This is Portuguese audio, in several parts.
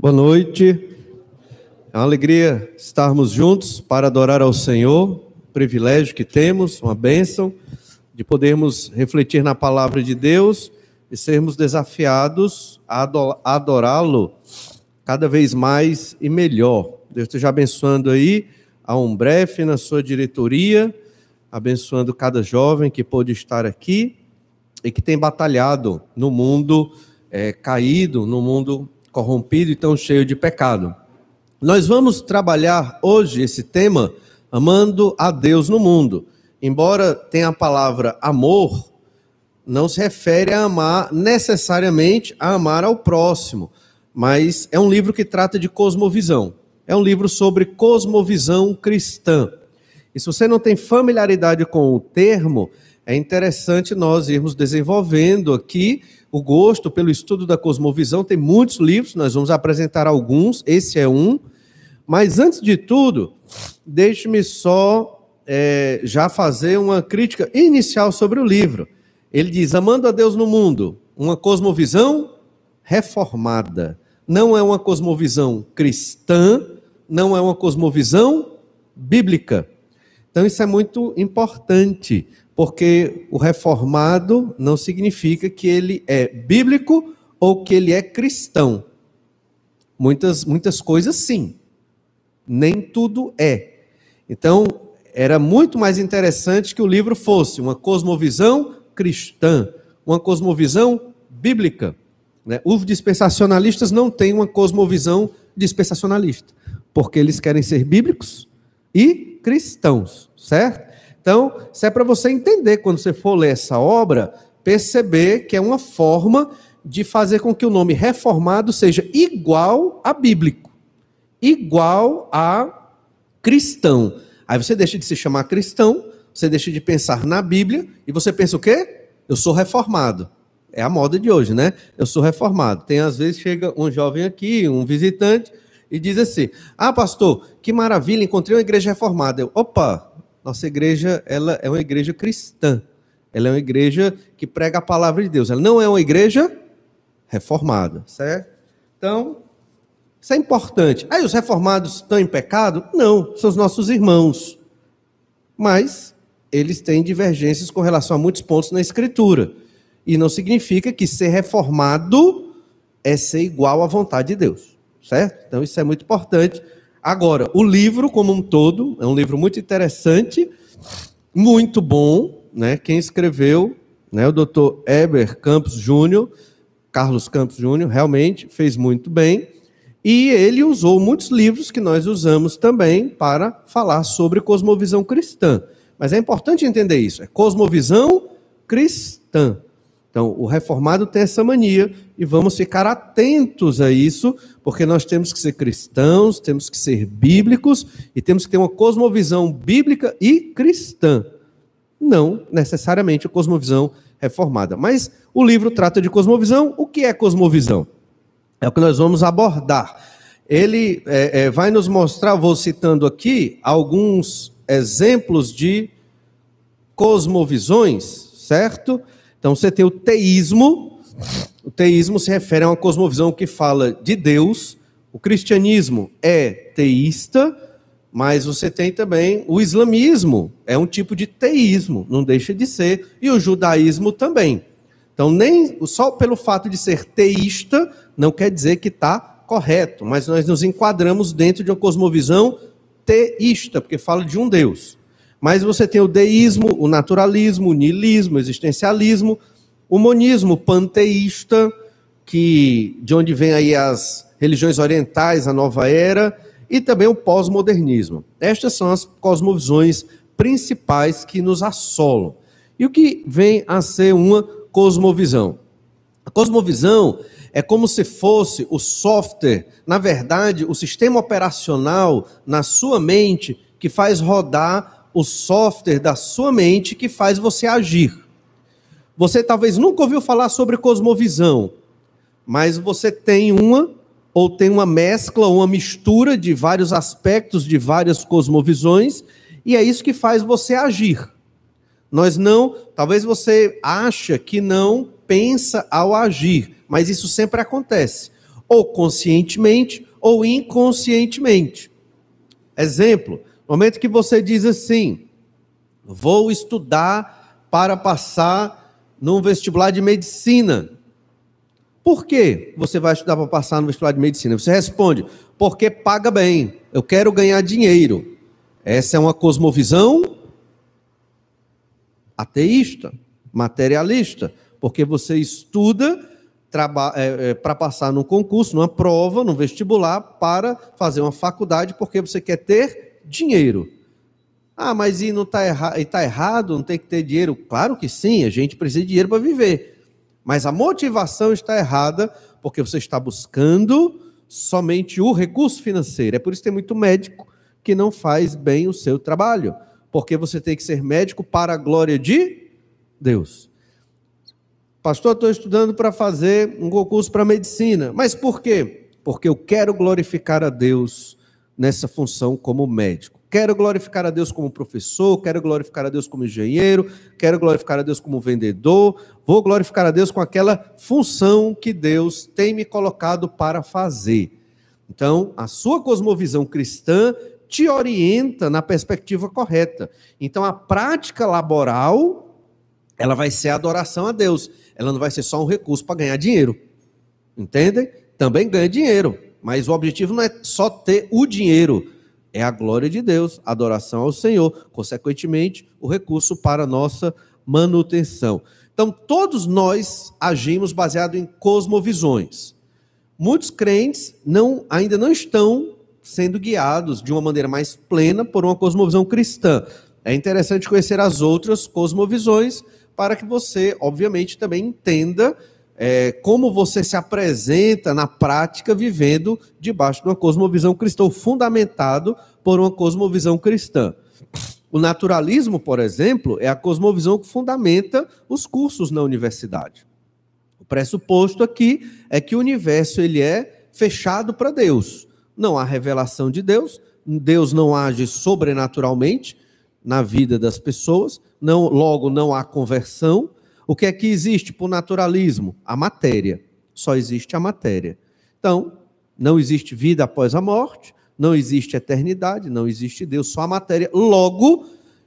Boa noite, é uma alegria estarmos juntos para adorar ao Senhor, privilégio que temos, uma bênção de podermos refletir na palavra de Deus e sermos desafiados a adorá-lo cada vez mais e melhor. Deus esteja abençoando aí a Umbref na sua diretoria, abençoando cada jovem que pôde estar aqui e que tem batalhado no mundo caído, no mundo corrompido e tão cheio de pecado. Nós vamos trabalhar hoje esse tema, amando a Deus no mundo. Embora tenha a palavra amor, não se refere a amar necessariamente a amar ao próximo, mas é um livro que trata de cosmovisão. É um livro sobre cosmovisão cristã. E se você não tem familiaridade com o termo, é interessante nós irmos desenvolvendo aqui o gosto pelo estudo da cosmovisão. Tem muitos livros, nós vamos apresentar alguns, esse é um. Mas antes de tudo, deixe-me só já fazer uma crítica inicial sobre o livro. Ele diz, amando a Deus no mundo, uma cosmovisão reformada. Não é uma cosmovisão cristã, não é uma cosmovisão bíblica. Então isso é muito importante, porque o reformado não significa que ele é bíblico ou que ele é cristão. Muitas coisas sim, nem tudo é. Então, era muito mais interessante que o livro fosse uma cosmovisão cristã, uma cosmovisão bíblica. Os dispensacionalistas não têm uma cosmovisão dispensacionalista, porque eles querem ser bíblicos e cristãos, certo? Então, isso é para você entender, quando você for ler essa obra, perceber que é uma forma de fazer com que o nome reformado seja igual a bíblico, igual a cristão. Aí você deixa de se chamar cristão, você deixa de pensar na Bíblia, e você pensa o quê? Eu sou reformado. É a moda de hoje, né? Eu sou reformado. Tem, às vezes, chega um jovem aqui, um visitante, e diz assim, pastor, que maravilha, encontrei uma igreja reformada. Opa, nossa igreja, ela é uma igreja cristã. Ela é uma igreja que prega a palavra de Deus. Ela não é uma igreja reformada, certo? Então, isso é importante. Aí os reformados estão em pecado? Não, são os nossos irmãos. Mas eles têm divergências com relação a muitos pontos na Escritura. E não significa que ser reformado é ser igual à vontade de Deus, certo? Então isso é muito importante. Agora, o livro como um todo, é um livro muito interessante, muito bom, né? Quem escreveu, né, o Dr. Heber Campos Júnior, Carlos Campos Júnior, realmente fez muito bem, e ele usou muitos livros que nós usamos também para falar sobre cosmovisão cristã. Mas é importante entender isso, é cosmovisão cristã. Então, o reformado tem essa mania e vamos ficar atentos a isso, porque nós temos que ser cristãos, temos que ser bíblicos e temos que ter uma cosmovisão bíblica e cristã. Não necessariamente a cosmovisão reformada. Mas o livro trata de cosmovisão. O que é cosmovisão? É o que nós vamos abordar. Ele vai nos mostrar, vou citando aqui, alguns exemplos de cosmovisões, certo? Então você tem o teísmo. O teísmo se refere a uma cosmovisão que fala de Deus. O cristianismo é teísta, mas você tem também o islamismo, é um tipo de teísmo, não deixa de ser, e o judaísmo também. Então nem só pelo fato de ser teísta não quer dizer que está correto, mas nós nos enquadramos dentro de uma cosmovisão teísta, porque fala de um Deus. Mas você tem o deísmo, o naturalismo, o niilismo, o existencialismo, o monismo panteísta, de onde vem aí as religiões orientais, a nova era, e também o pós-modernismo. Estas são as cosmovisões principais que nos assolam. E o que vem a ser uma cosmovisão? A cosmovisão é como se fosse o software, na verdade, o sistema operacional na sua mente que faz rodar o software da sua mente que faz você agir. Você talvez nunca ouviu falar sobre cosmovisão, mas você tem uma mescla, uma mistura de vários aspectos, de várias cosmovisões, e é isso que faz você agir. Talvez você acha que não pensa ao agir, mas isso sempre acontece. ou conscientemente ou inconscientemente. Exemplo, no momento que você diz assim: vou estudar para passar num vestibular de medicina. Por que você vai estudar para passar no vestibular de medicina? Você responde: porque paga bem, eu quero ganhar dinheiro. Essa é uma cosmovisão ateísta, materialista, porque você estuda para passar num concurso, numa prova, num vestibular, para fazer uma faculdade, porque você quer ter dinheiro. Ah, mas e não está errado, não tem que ter dinheiro? Claro que sim, a gente precisa de dinheiro para viver. Mas a motivação está errada, porque você está buscando somente o recurso financeiro. É por isso que tem muito médico que não faz bem o seu trabalho, porque você tem que ser médico para a glória de Deus. Pastor, estou estudando para fazer um concurso para medicina. Mas por quê? Porque eu quero glorificar a Deus nessa função como médico. Quero glorificar a Deus como professor, quero glorificar a Deus como engenheiro, quero glorificar a Deus como vendedor, vou glorificar a Deus com aquela função que Deus tem me colocado para fazer. Então, a sua cosmovisão cristã te orienta na perspectiva correta. Então, a prática laboral, ela vai ser a adoração a Deus. Ela não vai ser só um recurso para ganhar dinheiro. Entendem? Também ganha dinheiro, mas o objetivo não é só ter o dinheiro, é a glória de Deus, a adoração ao Senhor, consequentemente, o recurso para a nossa manutenção. Então, todos nós agimos baseado em cosmovisões. Muitos crentes ainda não estão sendo guiados de uma maneira mais plena por uma cosmovisão cristã. É interessante conhecer as outras cosmovisões para que você, obviamente, também entenda como você se apresenta na prática vivendo debaixo de uma cosmovisão cristã, fundamentado por uma cosmovisão cristã. O naturalismo, por exemplo, é a cosmovisão que fundamenta os cursos na universidade. O pressuposto aqui é que o universo ele é fechado para Deus. Não há revelação de Deus, Deus não age sobrenaturalmente na vida das pessoas, logo não há conversão. O que é que existe por naturalismo? A matéria. Só existe a matéria. Então, não existe vida após a morte, não existe eternidade, não existe Deus, só a matéria. Logo,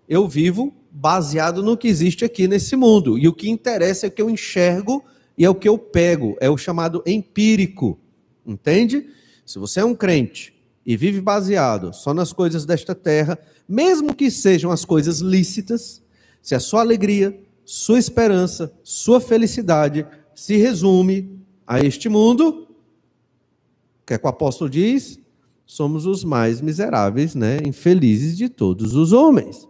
eu vivo baseado no que existe aqui nesse mundo. E o que interessa é o que eu enxergo e é o que eu pego. É o chamado empírico. Entende? Se você é um crente e vive baseado só nas coisas desta terra, mesmo que sejam as coisas lícitas, se a sua alegria, sua esperança, sua felicidade se resume a este mundo, o que é que o apóstolo diz? Somos os mais miseráveis, infelizes de todos os homens.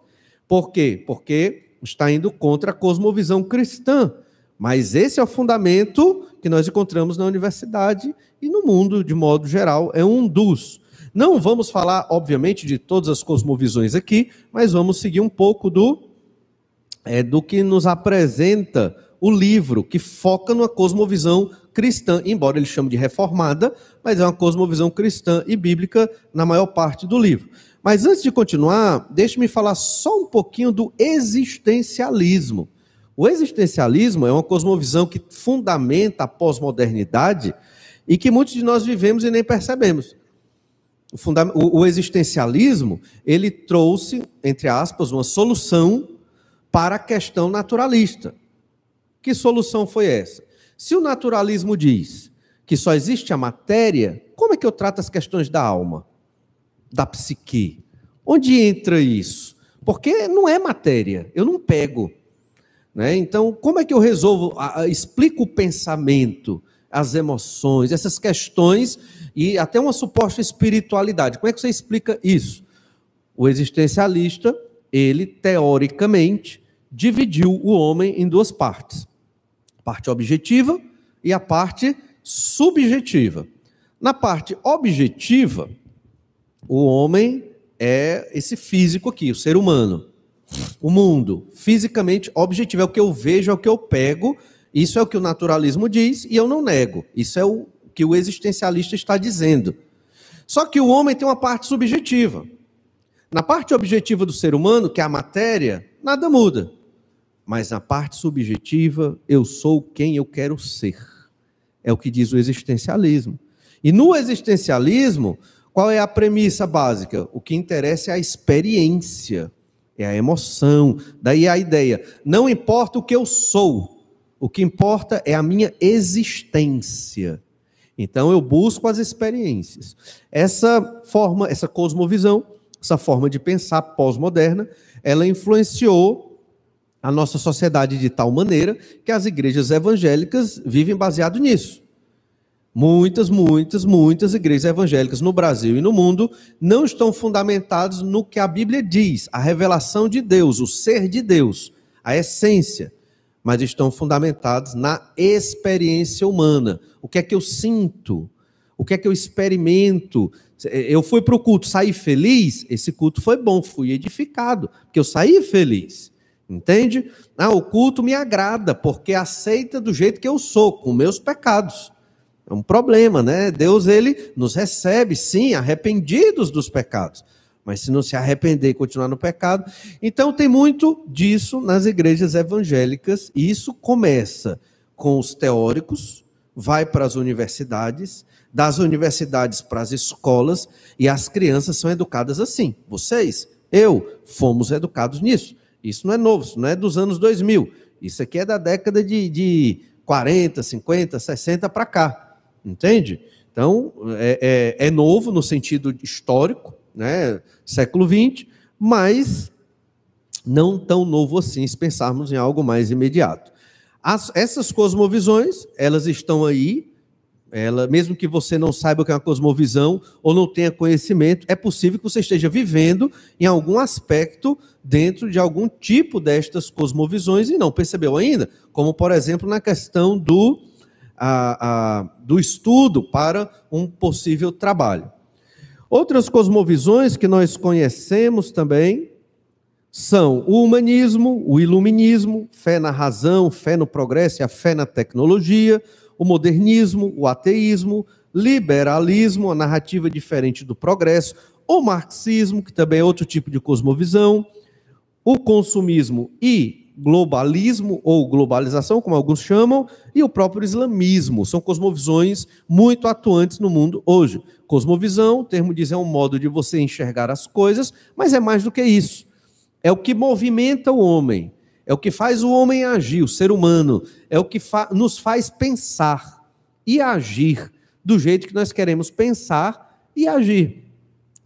Por quê? Porque está indo contra a cosmovisão cristã. Mas esse é o fundamento que nós encontramos na universidade e no mundo, de modo geral, é um dos. Não vamos falar, obviamente, de todas as cosmovisões aqui, mas vamos seguir um pouco do que nos apresenta o livro, que foca numa cosmovisão cristã, embora ele chame de reformada, mas é uma cosmovisão cristã e bíblica na maior parte do livro. Mas antes de continuar, deixe-me falar só um pouquinho do existencialismo. O existencialismo é uma cosmovisão que fundamenta a pós-modernidade e que muitos de nós vivemos e nem percebemos. O existencialismo, ele trouxe, entre aspas, uma solução para a questão naturalista. Que solução foi essa? Se o naturalismo diz que só existe a matéria, como é que eu trato as questões da alma, da psique? Onde entra isso? Porque não é matéria, eu não pego. Então, como é que eu resolvo, explico o pensamento, as emoções, essas questões e até uma suposta espiritualidade? Como é que você explica isso? O existencialista, ele teoricamente dividiu o homem em duas partes. A parte objetiva e a parte subjetiva. Na parte objetiva, o homem é esse físico aqui, o ser humano. O mundo, fisicamente objetivo, é o que eu vejo, é o que eu pego. Isso é o que o naturalismo diz e eu não nego. Isso é o que o existencialista está dizendo. Só que o homem tem uma parte subjetiva. Na parte objetiva do ser humano, que é a matéria, nada muda. Mas na parte subjetiva, eu sou quem eu quero ser. É o que diz o existencialismo. E no existencialismo, qual é a premissa básica? O que interessa é a experiência, é a emoção. Daí a ideia, não importa o que eu sou, o que importa é a minha existência. Então eu busco as experiências. Essa forma, essa cosmovisão, essa forma de pensar pós-moderna, ela influenciou a nossa sociedade de tal maneira que as igrejas evangélicas vivem baseado nisso. Muitas igrejas evangélicas no Brasil e no mundo não estão fundamentadas no que a Bíblia diz, a revelação de Deus, o ser de Deus, a essência, mas estão fundamentadas na experiência humana. O que é que eu sinto? O que é que eu experimento? Eu fui para o culto, saí feliz? Esse culto foi bom, fui edificado, porque eu saí feliz. Entende? O culto me agrada, porque aceita do jeito que eu sou, com meus pecados. É um problema, né? Deus, ele nos recebe, sim, arrependidos dos pecados. Mas se não se arrepender e continuar no pecado... Então tem muito disso nas igrejas evangélicas, e isso começa com os teóricos, vai para as universidades, das universidades para as escolas, e as crianças são educadas assim. Vocês, eu, fomos educados nisso. Isso não é novo, isso não é dos anos 2000. Isso aqui é da década de 40, 50, 60 para cá. Entende? Então, é novo no sentido histórico, né? Século XX, mas não tão novo assim, se pensarmos em algo mais imediato. Essas cosmovisões, elas estão aí, mesmo que você não saiba o que é uma cosmovisão ou não tenha conhecimento, é possível que você esteja vivendo em algum aspecto dentro de algum tipo destas cosmovisões e não percebeu ainda, como, por exemplo, na questão do estudo para um possível trabalho. Outras cosmovisões que nós conhecemos também são o humanismo, o iluminismo, fé na razão, fé no progresso e a fé na tecnologia, o modernismo, o ateísmo, liberalismo, a narrativa diferente do progresso, o marxismo, que também é outro tipo de cosmovisão, o consumismo e globalismo ou globalização, como alguns chamam, e o próprio islamismo. São cosmovisões muito atuantes no mundo hoje. Cosmovisão, o termo diz, é um modo de você enxergar as coisas, mas é mais do que isso. É o que movimenta o homem, é o que faz o homem agir, o ser humano, é o que nos faz pensar e agir do jeito que nós queremos pensar e agir.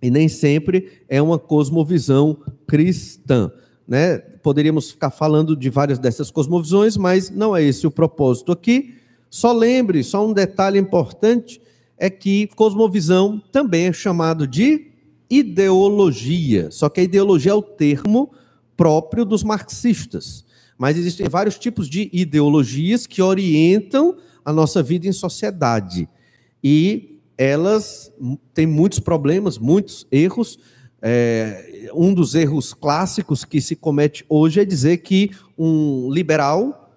E nem sempre é uma cosmovisão cristã. Né? Poderíamos ficar falando de várias dessas cosmovisões, mas não é esse o propósito aqui. Só lembre, só um detalhe importante, é que cosmovisão também é chamado de ideologia, só que a ideologia é o termo próprio dos marxistas. Mas existem vários tipos de ideologias que orientam a nossa vida em sociedade. E elas têm muitos problemas, muitos erros. Um dos erros clássicos que se comete hoje é dizer que um liberal,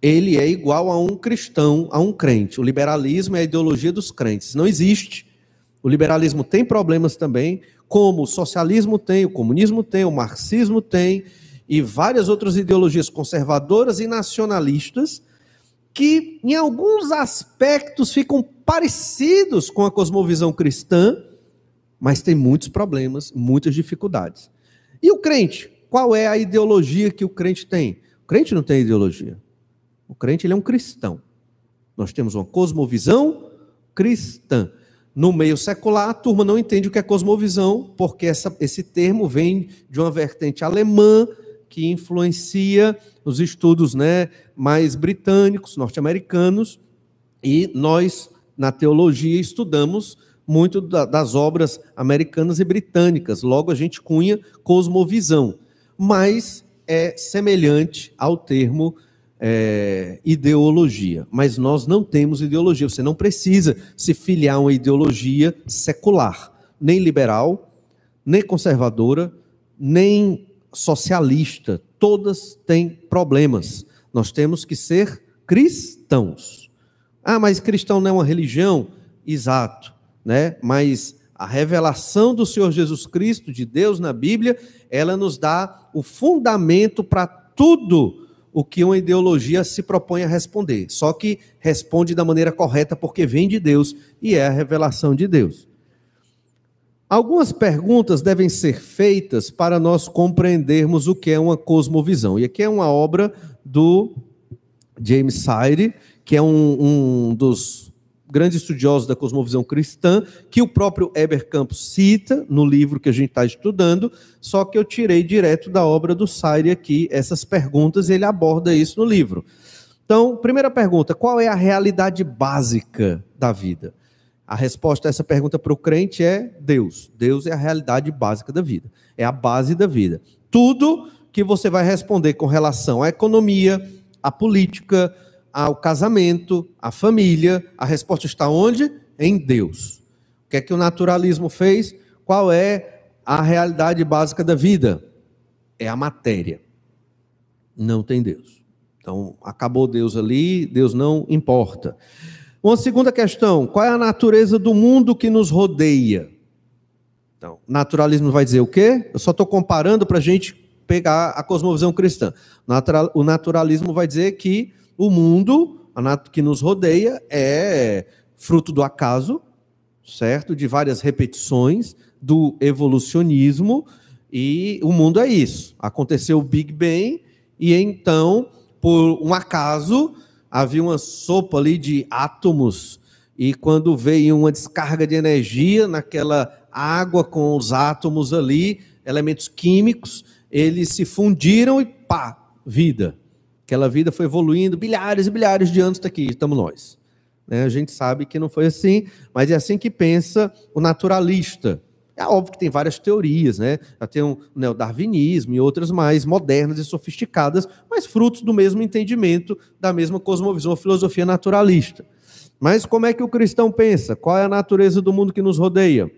ele é igual a um cristão, a um crente. O liberalismo é a ideologia dos crentes. Não existe. O liberalismo tem problemas também, como o socialismo tem, o comunismo tem, o marxismo tem, e várias outras ideologias conservadoras e nacionalistas que, em alguns aspectos, ficam parecidos com a cosmovisão cristã, mas tem muitos problemas, muitas dificuldades. E o crente? Qual é a ideologia que o crente tem? O crente não tem ideologia. O crente, ele é um cristão. Nós temos uma cosmovisão cristã. No meio secular, a turma não entende o que é cosmovisão, porque esse termo vem de uma vertente alemã que influencia os estudos, né, mais britânicos, norte-americanos, e nós, na teologia, estudamos muito das obras americanas e britânicas. Logo, a gente cunha cosmovisão, mas é semelhante ao termo ideologia. Mas nós não temos ideologia. Você não precisa se filiar a uma ideologia secular, nem liberal, nem conservadora, nem socialista. Todas têm problemas. Nós temos que ser cristãos. Mas cristão não é uma religião? Exato. Né? Mas a revelação do Senhor Jesus Cristo, de Deus na Bíblia, ela nos dá o fundamento para tudo o que uma ideologia se propõe a responder. Só que responde da maneira correta porque vem de Deus e é a revelação de Deus. Algumas perguntas devem ser feitas para nós compreendermos o que é uma cosmovisão. E aqui é uma obra do James Sire, que é um dos grandes estudiosos da cosmovisão cristã, que o próprio Heber Campos cita no livro que a gente está estudando, só que eu tirei direto da obra do Sire aqui essas perguntas e ele aborda isso no livro. Então, primeira pergunta, qual é a realidade básica da vida? A resposta a essa pergunta para o crente é Deus. Deus é a realidade básica da vida, é a base da vida. Tudo que você vai responder com relação à economia, à política, ao casamento, à família, a resposta está onde? Em Deus. O que é que o naturalismo fez? Qual é a realidade básica da vida? É a matéria. Não tem Deus. Então, acabou Deus ali, Deus não importa. Uma segunda questão, qual é a natureza do mundo que nos rodeia? Então, naturalismo vai dizer o quê? Eu só estou comparando para a gente pegar a cosmovisão cristã. O naturalismo vai dizer que o mundo que nos rodeia é fruto do acaso, certo? De várias repetições, do evolucionismo, e o mundo é isso. Aconteceu o Big Bang, e então, por um acaso, havia uma sopa ali de átomos, e quando veio uma descarga de energia naquela água com os átomos ali, elementos químicos, eles se fundiram e pá, vida. Aquela vida foi evoluindo, bilhares e bilhares de anos, aqui estamos nós. A gente sabe que não foi assim, mas é assim que pensa o naturalista. É óbvio que tem várias teorias, né? Já tem o neodarwinismo e outras mais modernas e sofisticadas, mas frutos do mesmo entendimento, da mesma cosmovisão, filosofia naturalista. Mas como é que o cristão pensa? Qual é a natureza do mundo que nos rodeia?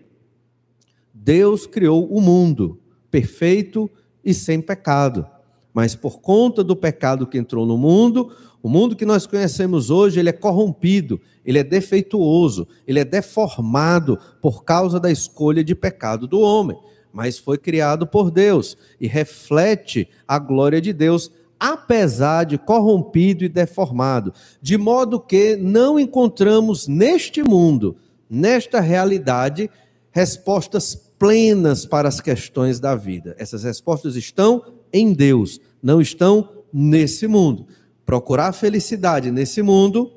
Deus criou o mundo perfeito e sem pecado. Mas por conta do pecado que entrou no mundo, o mundo que nós conhecemos hoje, ele é corrompido, ele é defeituoso, ele é deformado por causa da escolha de pecado do homem. Mas foi criado por Deus e reflete a glória de Deus, apesar de corrompido e deformado. De modo que não encontramos neste mundo, nesta realidade, respostas plenas para as questões da vida. Essas respostas estão em Deus, não estão nesse mundo. Procurar felicidade nesse mundo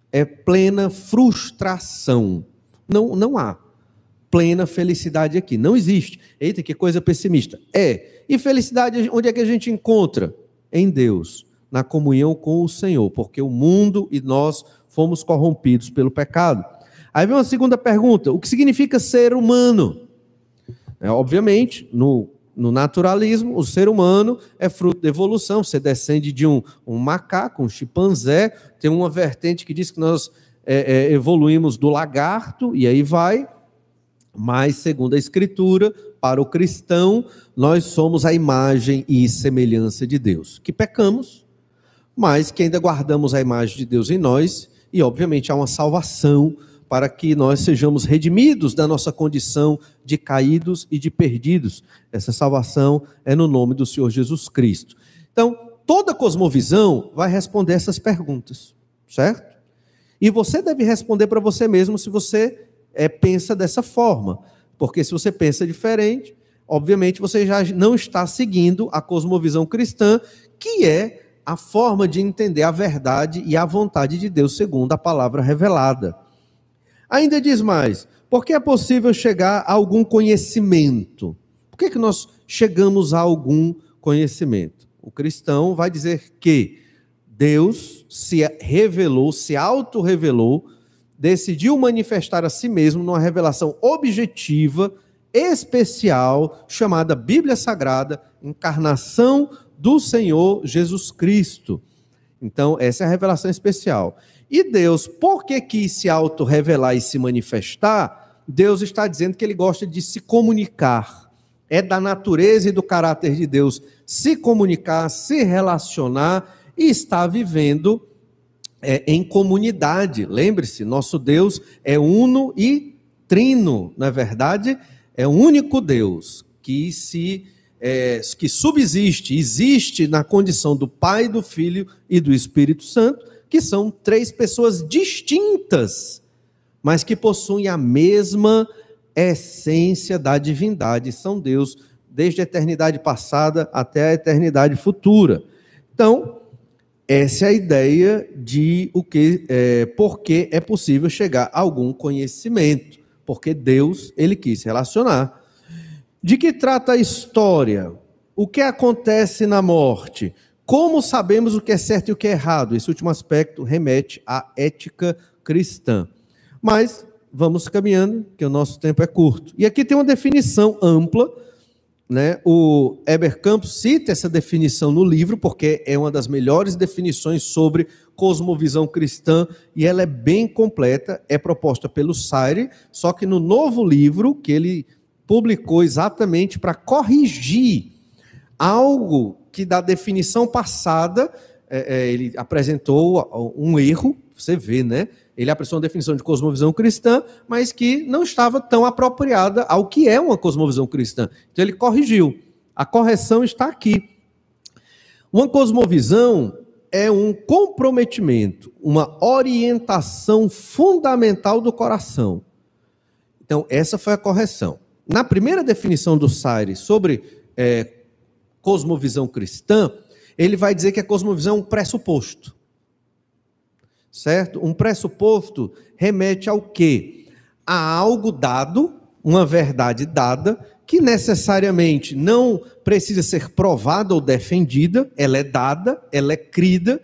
é plena frustração. Não há plena felicidade aqui, não existe. Eita, que coisa pessimista. E felicidade, onde é que a gente encontra? Em Deus, na comunhão com o Senhor, porque o mundo e nós fomos corrompidos pelo pecado. Aí vem uma segunda pergunta, o que significa ser humano? Obviamente, no naturalismo, o ser humano é fruto da evolução. Você descende de um macaco, um chimpanzé. Tem uma vertente que diz que nós evoluímos do lagarto, e aí vai. Mas, segundo a Escritura, para o cristão, nós somos a imagem e semelhança de Deus. Que pecamos, mas que ainda guardamos a imagem de Deus em nós. E, obviamente, há uma salvação para que nós sejamos redimidos da nossa condição de caídos e de perdidos. Essa salvação é no nome do Senhor Jesus Cristo. Então, toda cosmovisão vai responder essas perguntas, certo? E você deve responder para você mesmo se você pensa dessa forma. Porque se você pensa diferente, obviamente você já não está seguindo a cosmovisão cristã, que é a forma de entender a verdade e a vontade de Deus segundo a palavra revelada. Ainda diz mais, por que é possível chegar a algum conhecimento? Por que nós chegamos a algum conhecimento? O cristão vai dizer que Deus se revelou, se autorrevelou, decidiu manifestar a si mesmo numa revelação objetiva, especial, chamada Bíblia Sagrada, encarnação do Senhor Jesus Cristo. Então, essa é a revelação especial. E Deus, por que quis se auto-revelar e se manifestar? Deus está dizendo que ele gosta de se comunicar. É da natureza e do caráter de Deus se comunicar, se relacionar e estar vivendo em comunidade. Lembre-se, nosso Deus é uno e trino, não é verdade? É o único Deus que se que subsiste, existe na condição do Pai, do Filho e do Espírito Santo, que são três pessoas distintas, mas que possuem a mesma essência da divindade, são Deus desde a eternidade passada até a eternidade futura. Então, essa é a ideia de por que é possível chegar a algum conhecimento, porque Deus, ele quis se relacionar. De que trata a história? O que acontece na morte? Como sabemos o que é certo e o que é errado? Esse último aspecto remete à ética cristã. Mas vamos caminhando, que o nosso tempo é curto. E aqui tem uma definição ampla, né? O Heber Campos cita essa definição no livro, porque é uma das melhores definições sobre cosmovisão cristã, e ela é bem completa, é proposta pelo Sayre, só que no novo livro, que ele publicou exatamente para corrigir algo que da definição passada, ele apresentou um erro, você vê, né? Ele apresentou uma definição de cosmovisão cristã, mas que não estava tão apropriada ao que é uma cosmovisão cristã. Então ele corrigiu. A correção está aqui. Uma cosmovisão é um comprometimento, uma orientação fundamental do coração. Então essa foi a correção. Na primeira definição do Sayre sobre cosmovisão cristã, ele vai dizer que a cosmovisão é um pressuposto. Certo? Um pressuposto remete ao quê? A algo dado, uma verdade dada, que necessariamente não precisa ser provada ou defendida, ela é dada, ela é crida,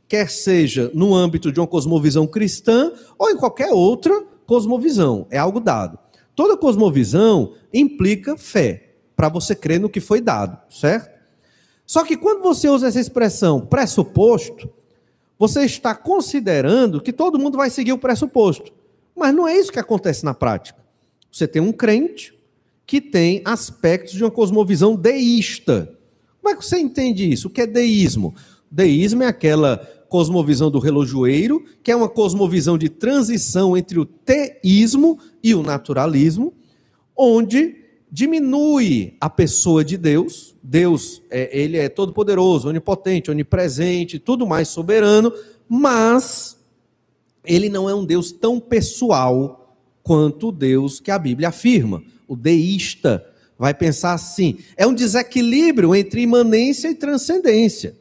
quer seja no âmbito de uma cosmovisão cristã ou em qualquer outra cosmovisão, é algo dado. Toda cosmovisão implica fé, para você crer no que foi dado, certo? Só que quando você usa essa expressão pressuposto, você está considerando que todo mundo vai seguir o pressuposto. Mas não é isso que acontece na prática. Você tem um crente que tem aspectos de uma cosmovisão deísta. Como é que você entende isso? O que é deísmo? Deísmo é aquela cosmovisão do relojoeiro, que é uma cosmovisão de transição entre o teísmo e o naturalismo, onde diminui a pessoa de Deus. Deus, ele é todo-poderoso, onipotente, onipresente, tudo mais soberano, mas ele não é um Deus tão pessoal quanto o Deus que a Bíblia afirma. O deísta vai pensar assim, é um desequilíbrio entre imanência e transcendência.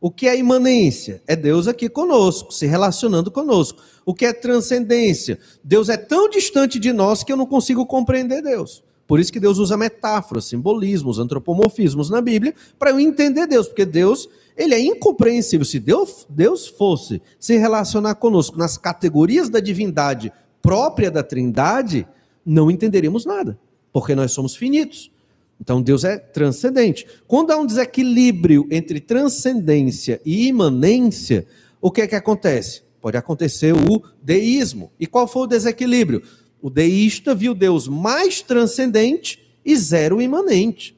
O que é imanência? É Deus aqui conosco, se relacionando conosco. O que é transcendência? Deus é tão distante de nós que eu não consigo compreender Deus. Por isso que Deus usa metáforas, simbolismos, antropomorfismos na Bíblia, para eu entender Deus, porque Deus, ele é incompreensível. Se Deus fosse se relacionar conosco nas categorias da divindade própria da Trindade, não entenderíamos nada, porque nós somos finitos. Então Deus é transcendente. Quando há um desequilíbrio entre transcendência e imanência, o que é que acontece? Pode acontecer o deísmo. E qual foi o desequilíbrio? O deísta viu Deus mais transcendente e zero imanente.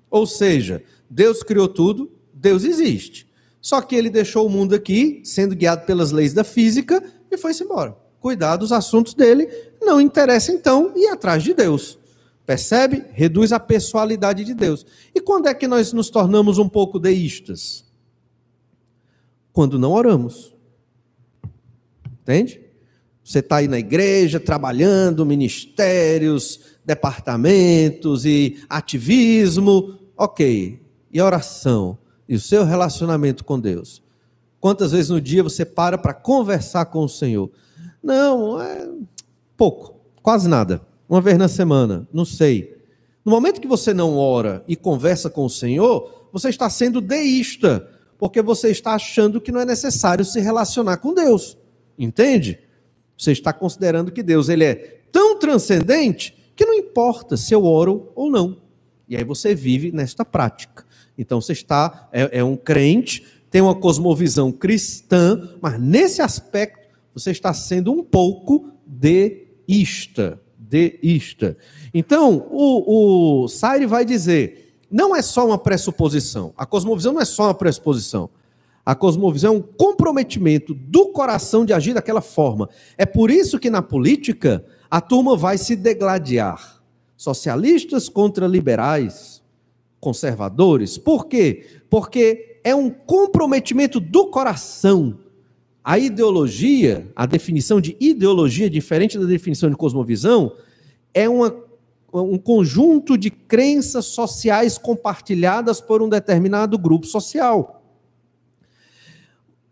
Ou seja, Deus criou tudo, Deus existe. Só que ele deixou o mundo aqui, sendo guiado pelas leis da física, e foi-se embora. Cuidar dos assuntos dele, não interessa então ir atrás de Deus. Percebe? Reduz a pessoalidade de Deus. E quando é que nós nos tornamos um pouco deístas? Quando não oramos. Entende? Você está aí na igreja, trabalhando, ministérios, departamentos e ativismo, ok. E a oração? E o seu relacionamento com Deus? Quantas vezes no dia você para conversar com o Senhor? Não, é pouco, quase nada. Uma vez na semana, não sei. No momento que você não ora e conversa com o Senhor, você está sendo deísta, porque você está achando que não é necessário se relacionar com Deus. Entende? Você está considerando que Deus ele é tão transcendente que não importa se eu oro ou não. E aí você vive nesta prática. Então você está, é um crente, tem uma cosmovisão cristã, mas nesse aspecto você está sendo um pouco deísta. Então, o Sayre vai dizer, não é só uma pressuposição. A cosmovisão não é só uma pressuposição. A cosmovisão é um comprometimento do coração de agir daquela forma. É por isso que na política a turma vai se degladiar. Socialistas contra liberais, conservadores. Por quê? Porque é um comprometimento do coração. A ideologia, a definição de ideologia, diferente da definição de cosmovisão, é um conjunto de crenças sociais compartilhadas por um determinado grupo social.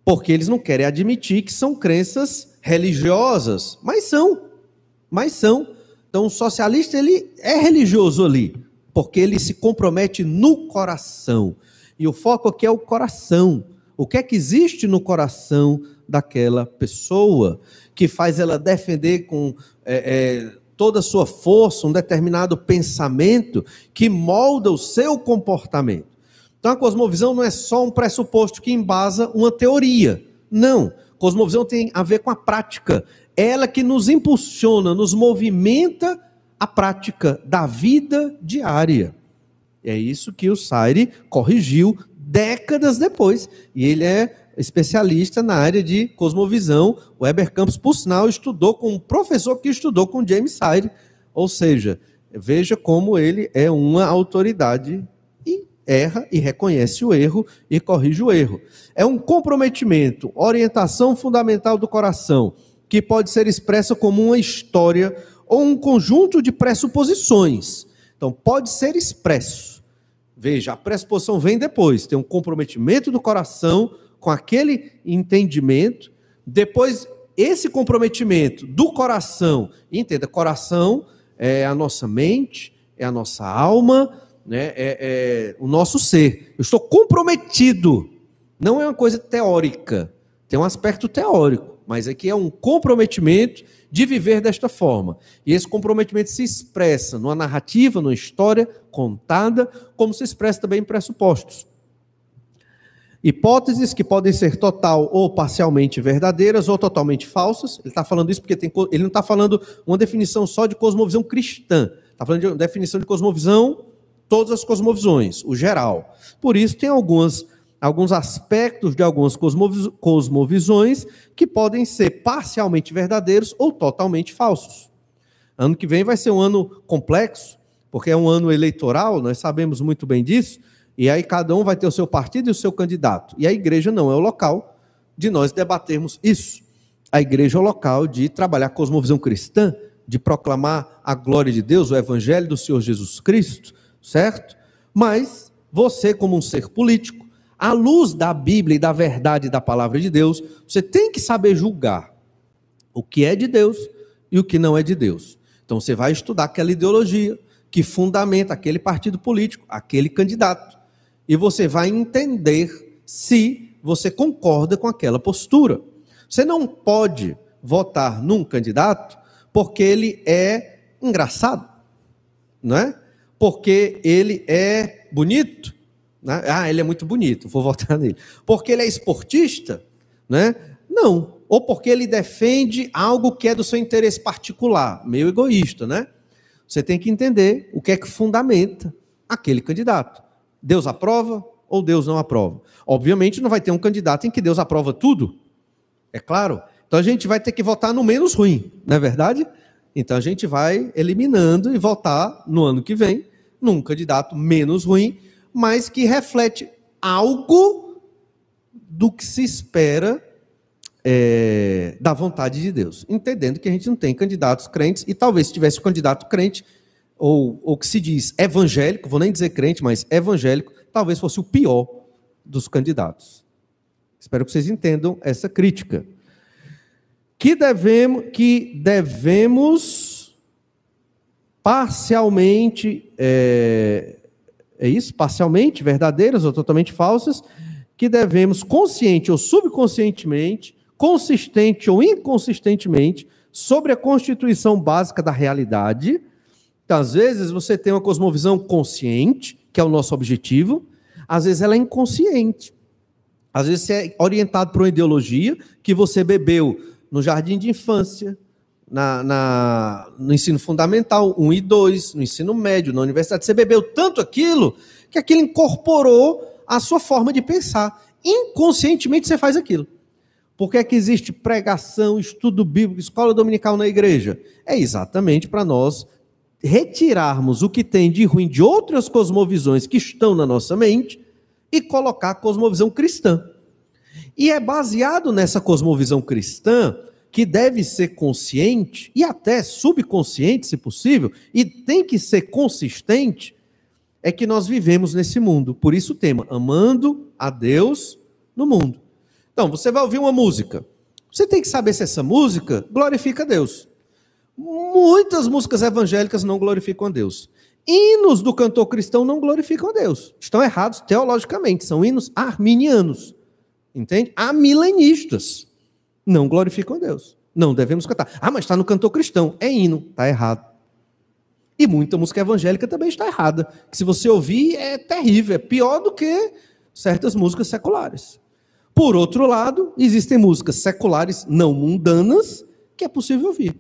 Porque eles não querem admitir que são crenças religiosas, mas são. Então, o socialista, ele é religioso ali, porque ele se compromete no coração. E o foco aqui é o coração. O que é que existe no coração daquela pessoa que faz ela defender com toda a sua força um determinado pensamento que molda o seu comportamento. Então, a cosmovisão não é só um pressuposto que embasa uma teoria. Não. Cosmovisão tem a ver com a prática. Ela que nos impulsiona, nos movimenta a prática da vida diária. É isso que o Sayre corrigiu décadas depois. E ele é especialista na área de cosmovisão. O Heber Campos, por sinal, estudou com um professor que estudou com James Sayre. Ou seja, veja como ele é uma autoridade e erra e reconhece o erro e corrige o erro. É um comprometimento, orientação fundamental do coração, que pode ser expressa como uma história ou um conjunto de pressuposições. Então, pode ser expresso. Veja, a pressuposição vem depois. Tem um comprometimento do coração com aquele entendimento. Depois, esse comprometimento do coração, entenda, coração é a nossa mente, é a nossa alma, né, é o nosso ser. Eu estou comprometido. Não é uma coisa teórica. Tem um aspecto teórico, mas aqui é um comprometimento de viver desta forma. E esse comprometimento se expressa numa narrativa, numa história contada, como se expressa também em pressupostos. Hipóteses que podem ser total ou parcialmente verdadeiras ou totalmente falsas. Ele está falando isso porque ele não está falando uma definição só de cosmovisão cristã. Está falando de uma definição de cosmovisão, todas as cosmovisões, o geral. Por isso tem alguns aspectos de algumas cosmovisões que podem ser parcialmente verdadeiros ou totalmente falsos. Ano que vem vai ser um ano complexo, porque é um ano eleitoral, nós sabemos muito bem disso, e aí cada um vai ter o seu partido e o seu candidato. E a igreja não é o local de nós debatermos isso. A igreja é o local de trabalhar a cosmovisão cristã, de proclamar a glória de Deus, o evangelho do Senhor Jesus Cristo, certo? Mas você, como um ser político, à luz da Bíblia e da verdade da palavra de Deus, você tem que saber julgar o que é de Deus e o que não é de Deus. Então você vai estudar aquela ideologia que fundamenta aquele partido político, aquele candidato. E você vai entender se você concorda com aquela postura. Você não pode votar num candidato porque ele é engraçado, não é? Porque ele é bonito, né? Ah, ele é muito bonito, vou votar nele. Porque ele é esportista, né? Não. Ou porque ele defende algo que é do seu interesse particular, meio egoísta, né? Você tem que entender o que é que fundamenta aquele candidato. Deus aprova ou Deus não aprova? Obviamente não vai ter um candidato em que Deus aprova tudo, é claro. Então a gente vai ter que votar no menos ruim, não é verdade? Então a gente vai eliminando e votar no ano que vem num candidato menos ruim, mas que reflete algo do que se espera da vontade de Deus. Entendendo que a gente não tem candidatos crentes, e talvez se tivesse um candidato crente, ou que se diz evangélico, vou nem dizer crente, mas evangélico, talvez fosse o pior dos candidatos. Espero que vocês entendam essa crítica. Que devemos parcialmente, parcialmente verdadeiras ou totalmente falsas, que devemos consciente ou subconscientemente, consistente ou inconsistentemente, sobre a constituição básica da realidade. Então, às vezes você tem uma cosmovisão consciente, que é o nosso objetivo, às vezes ela é inconsciente. Às vezes você é orientado por uma ideologia que você bebeu no jardim de infância, no ensino fundamental 1 e 2, no ensino médio, na universidade. Você bebeu tanto aquilo, que aquilo incorporou a sua forma de pensar. Inconscientemente você faz aquilo. Por que é que existe pregação, estudo bíblico, escola dominical na igreja? É exatamente para nós retirarmos o que tem de ruim de outras cosmovisões que estão na nossa mente e colocar a cosmovisão cristã. E é baseado nessa cosmovisão cristã, que deve ser consciente e até subconsciente, se possível, e tem que ser consistente, é que nós vivemos nesse mundo. Por isso o tema, amando a Deus no mundo. Então, você vai ouvir uma música. Você tem que saber se essa música glorifica a Deus. Muitas músicas evangélicas não glorificam a Deus. Hinos do cantor cristão não glorificam a Deus. Estão errados teologicamente, são hinos arminianos. Entende? Amilenistas. Não glorificam a Deus. Não devemos cantar. Ah, mas está no cantor cristão. É hino. Está errado. E muita música evangélica também está errada. Que se você ouvir, é terrível. É pior do que certas músicas seculares. Por outro lado, existem músicas seculares não mundanas que é possível ouvir.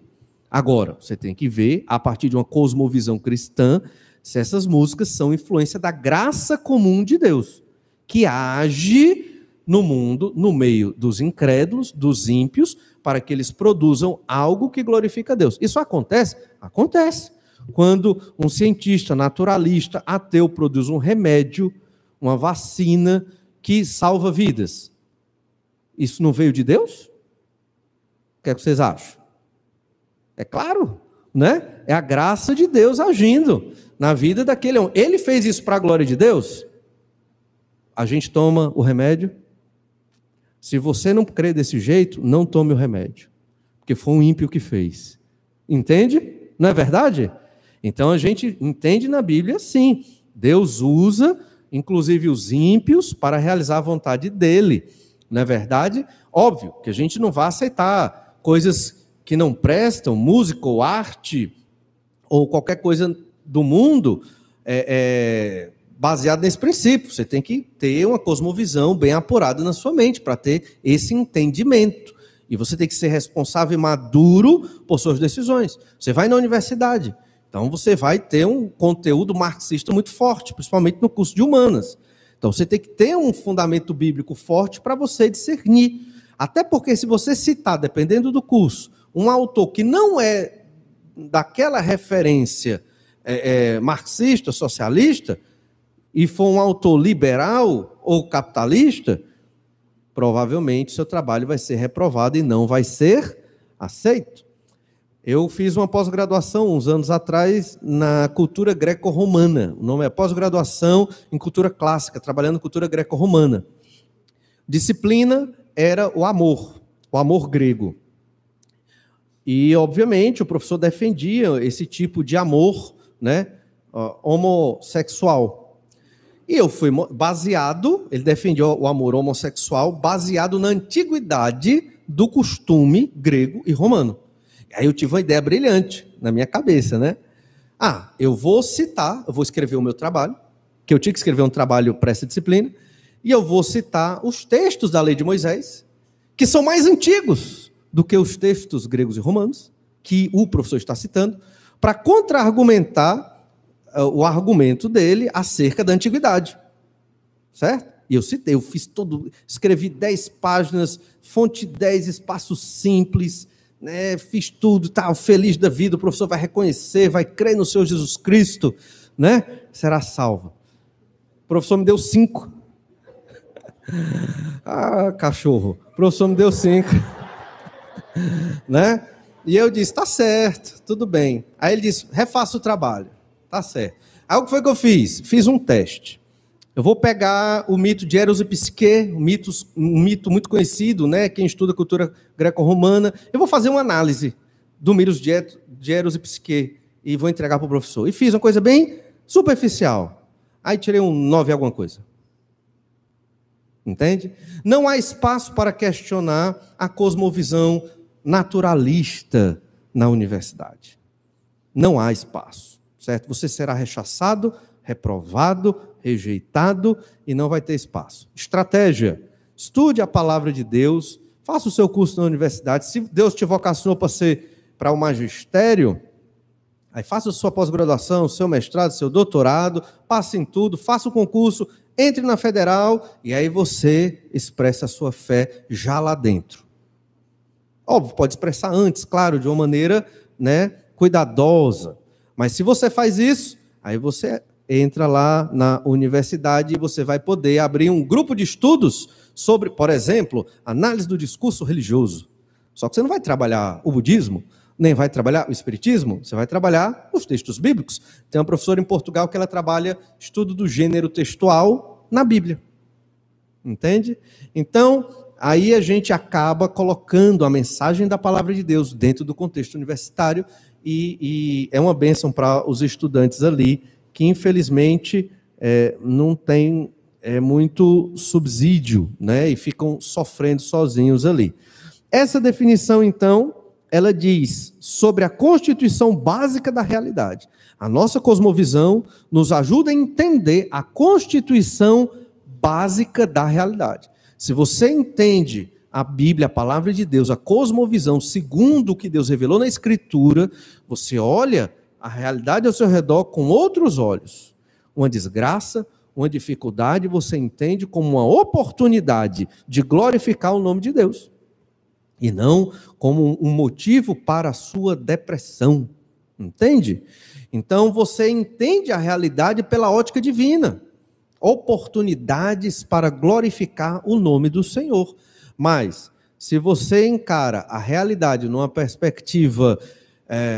Agora, você tem que ver, a partir de uma cosmovisão cristã, se essas músicas são influência da graça comum de Deus, que age no mundo, no meio dos incrédulos, dos ímpios, para que eles produzam algo que glorifica a Deus. Isso acontece? Acontece. Quando um cientista, naturalista, ateu, produz um remédio, uma vacina que salva vidas. Isso não veio de Deus? O que é que vocês acham? É claro, né? É a graça de Deus agindo na vida daquele homem. Ele fez isso para a glória de Deus? A gente toma o remédio. Se você não crê desse jeito, não tome o remédio, porque foi um ímpio que fez. Entende? Não é verdade? Então a gente entende na Bíblia sim. Deus usa, inclusive os ímpios, para realizar a vontade dele. Não é verdade? Óbvio que a gente não vai aceitar coisas que não prestam, música ou arte, ou qualquer coisa do mundo, baseado nesse princípio. Você tem que ter uma cosmovisão bem apurada na sua mente para ter esse entendimento. E você tem que ser responsável e maduro por suas decisões. Você vai na universidade, então você vai ter um conteúdo marxista muito forte, principalmente no curso de humanas. Então você tem que ter um fundamento bíblico forte para você discernir. Até porque se você citar, dependendo do curso, um autor que não é daquela referência marxista, socialista, e for um autor liberal ou capitalista, provavelmente seu trabalho vai ser reprovado e não vai ser aceito. Eu fiz uma pós-graduação uns anos atrás na cultura greco-romana. O nome é pós-graduação em cultura clássica, trabalhando em cultura greco-romana. Disciplina era o amor grego. E, obviamente, o professor defendia esse tipo de amor, né, homossexual. E eu fui baseado, ele defendia o amor homossexual baseado na antiguidade do costume grego e romano. Aí eu tive uma ideia brilhante na minha cabeça, né? Eu vou escrever o meu trabalho, que eu tinha que escrever um trabalho para essa disciplina, e eu vou citar os textos da lei de Moisés, que são mais antigos do que os textos gregos e romanos, que o professor está citando, para contra-argumentar o argumento dele acerca da antiguidade. Certo? E eu citei, escrevi 10 páginas, fonte 10, espaço simples, né, fiz tudo, feliz da vida, o professor vai reconhecer, vai crer no Senhor Jesus Cristo, né, será salvo. O professor me deu 5. Cachorro. O professor me deu 5. Né? E eu disse, tá certo, tudo bem. Aí ele disse, refaça o trabalho. Tá certo. Aí o que foi que eu fiz? Fiz um teste. Eu vou pegar o mito de Eros e Psique, um mito muito conhecido, né? Quem estuda cultura greco-romana. Eu vou fazer uma análise do mito de Eros e Psique e vou entregar para o professor. E fiz uma coisa bem superficial. Aí tirei um 9 alguma coisa. Entende? Não há espaço para questionar a cosmovisão naturalista na universidade. Não há espaço, certo? Você será rechaçado, reprovado, rejeitado e não vai ter espaço. Estratégia: estude a palavra de Deus, faça o seu curso na universidade. Se Deus te vocacionou para o magistério, aí faça a sua pós-graduação, seu mestrado, seu doutorado, passe em tudo, faça o concurso, entre na federal e aí você expressa a sua fé já lá dentro. Óbvio, pode expressar antes, claro, de uma maneira, né, cuidadosa. Mas se você faz isso, aí você entra lá na universidade e você vai poder abrir um grupo de estudos sobre, por exemplo, análise do discurso religioso. Só que você não vai trabalhar o budismo, nem vai trabalhar o espiritismo, você vai trabalhar os textos bíblicos. Tem uma professora em Portugal que ela trabalha estudo do gênero textual na Bíblia. Entende? Então, aí a gente acaba colocando a mensagem da palavra de Deus dentro do contexto universitário e é uma bênção para os estudantes ali, que infelizmente não tem muito subsídio, né? E ficam sofrendo sozinhos ali. Essa definição, então, ela diz sobre a constituição básica da realidade. A nossa cosmovisão nos ajuda a entender a constituição básica da realidade. Se você entende a Bíblia, a palavra de Deus, a cosmovisão segundo o que Deus revelou na Escritura, você olha a realidade ao seu redor com outros olhos. Uma desgraça, uma dificuldade, você entende como uma oportunidade de glorificar o nome de Deus. E não como um motivo para a sua depressão. Entende? Então você entende a realidade pela ótica divina. Oportunidades para glorificar o nome do Senhor. Mas, se você encara a realidade numa perspectiva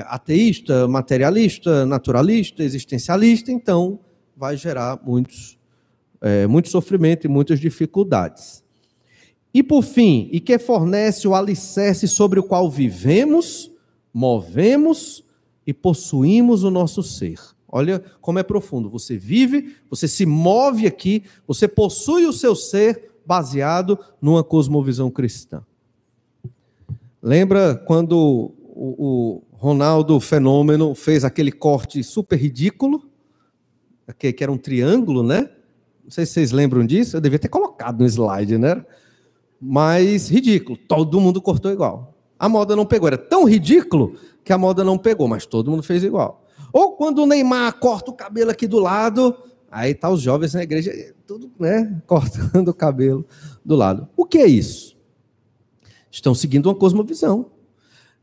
ateísta, materialista, naturalista, existencialista, então vai gerar muito sofrimento e muitas dificuldades. E por fim, e que fornece o alicerce sobre o qual vivemos, movemos e possuímos o nosso ser. Olha como é profundo. Você vive, você se move aqui, você possui o seu ser baseado numa cosmovisão cristã. Lembra quando o Ronaldo Fenômeno fez aquele corte super ridículo? Que era um triângulo, né? Não sei se vocês lembram disso. Eu devia ter colocado no slide, né? Mas ridículo. Todo mundo cortou igual. A moda não pegou. Era tão ridículo que a moda não pegou, mas todo mundo fez igual. Ou quando o Neymar corta o cabelo aqui do lado, aí tá os jovens na igreja, tudo, né, cortando o cabelo do lado. O que é isso? Estão seguindo uma cosmovisão.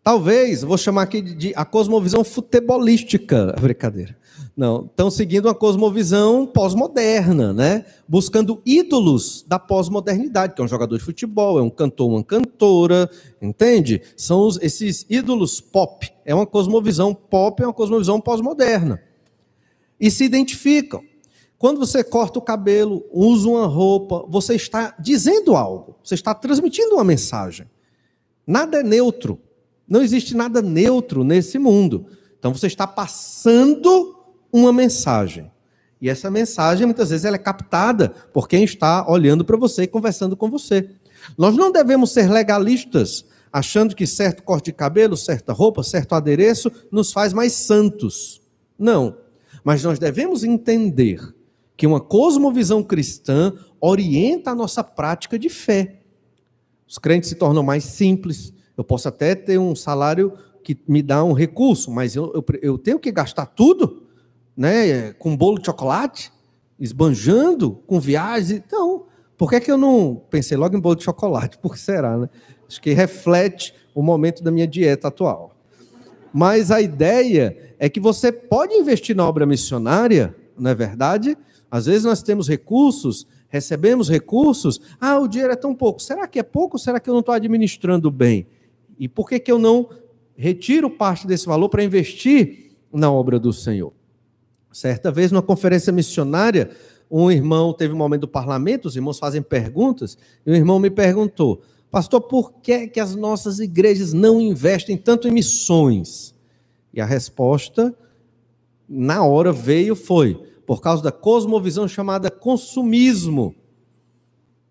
Talvez, vou chamar aqui de a cosmovisão futebolística, brincadeira. Não, estão seguindo uma cosmovisão pós-moderna, né? Buscando ídolos da pós-modernidade, que é um jogador de futebol, é um cantor, uma cantora, entende? São esses ídolos pop. É uma cosmovisão pop, é uma cosmovisão pós-moderna. E se identificam. Quando você corta o cabelo, usa uma roupa, você está dizendo algo, você está transmitindo uma mensagem. Nada é neutro. Não existe nada neutro nesse mundo. Então você está passando uma mensagem. E essa mensagem, muitas vezes, ela é captada por quem está olhando para você e conversando com você. Nós não devemos ser legalistas, achando que certo corte de cabelo, certa roupa, certo adereço nos faz mais santos. Não. Mas nós devemos entender que uma cosmovisão cristã orienta a nossa prática de fé. Os crentes se tornam mais simples. Eu posso até ter um salário que me dá um recurso, mas eu tenho que gastar tudo, né, com bolo de chocolate, esbanjando, com viagens. Então, por que eu não pensei logo em bolo de chocolate? Por que será, né? Acho que reflete o momento da minha dieta atual. Mas a ideia é que você pode investir na obra missionária, não é verdade? Às vezes nós temos recursos, recebemos recursos, o dinheiro é tão pouco. Será que é pouco ou será que eu não estou administrando bem? E por que eu não retiro parte desse valor para investir na obra do Senhor? Certa vez, numa conferência missionária, um irmão teve um momento do parlamento, os irmãos fazem perguntas, e o irmão me perguntou: pastor, por que as nossas igrejas não investem tanto em missões? E a resposta, na hora foi, por causa da cosmovisão chamada consumismo.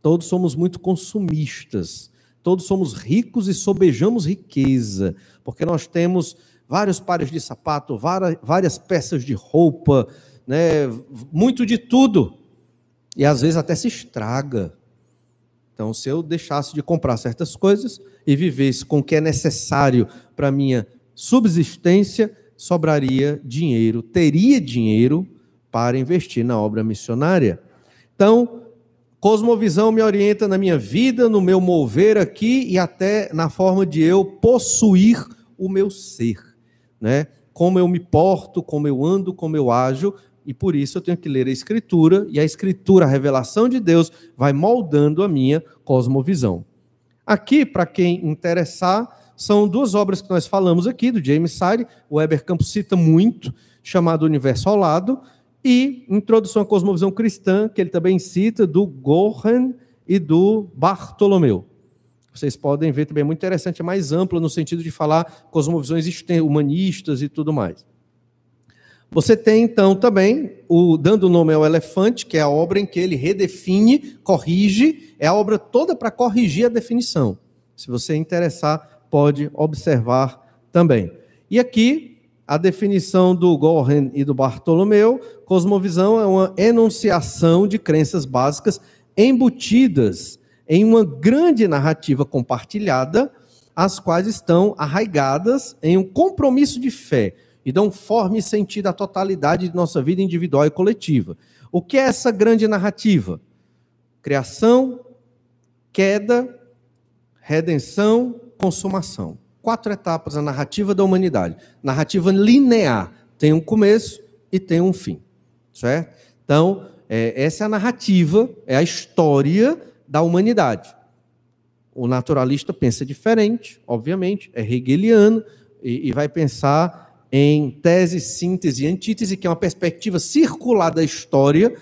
Todos somos muito consumistas. Todos somos ricos e sobejamos riqueza, porque nós temos vários pares de sapato, várias peças de roupa, né, muito de tudo, e às vezes até se estraga. Então, se eu deixasse de comprar certas coisas e vivesse com o que é necessário para a minha subsistência, sobraria dinheiro, teria dinheiro para investir na obra missionária. Então, cosmovisão me orienta na minha vida, no meu mover aqui e até na forma de eu possuir o meu ser, né? como eu me porto, como eu ando, como eu ajo, e por isso eu tenho que ler a Escritura, e a Escritura, a revelação de Deus, vai moldando a minha cosmovisão. Aqui, para quem interessar, são duas obras que nós falamos aqui, do James Sire, o Heber Campos cita muito, chamado Universo ao Lado, e Introdução à Cosmovisão Cristã, que ele também cita, do Gohan e do Bartolomeu. Vocês podem ver também, é muito interessante, é mais amplo no sentido de falar cosmovisões humanistas e tudo mais. Você tem, então, também, Dando Nome ao Elefante, que é a obra em que ele redefine, corrige, é a obra toda para corrigir a definição. Se você interessar, pode observar também. E aqui, a definição do Gohan e do Bartolomeu, cosmovisão é uma enunciação de crenças básicas embutidas em uma grande narrativa compartilhada, as quais estão arraigadas em um compromisso de fé, e dão forma e sentido à totalidade de nossa vida individual e coletiva. O que é essa grande narrativa? Criação, queda, redenção, consumação. 4 etapas da narrativa da humanidade. Narrativa linear. Tem um começo e tem um fim. Certo? Então, essa é a narrativa, é a história da humanidade. O naturalista pensa diferente, obviamente, é hegeliano, e vai pensar em tese, síntese e antítese, que é uma perspectiva circular da história,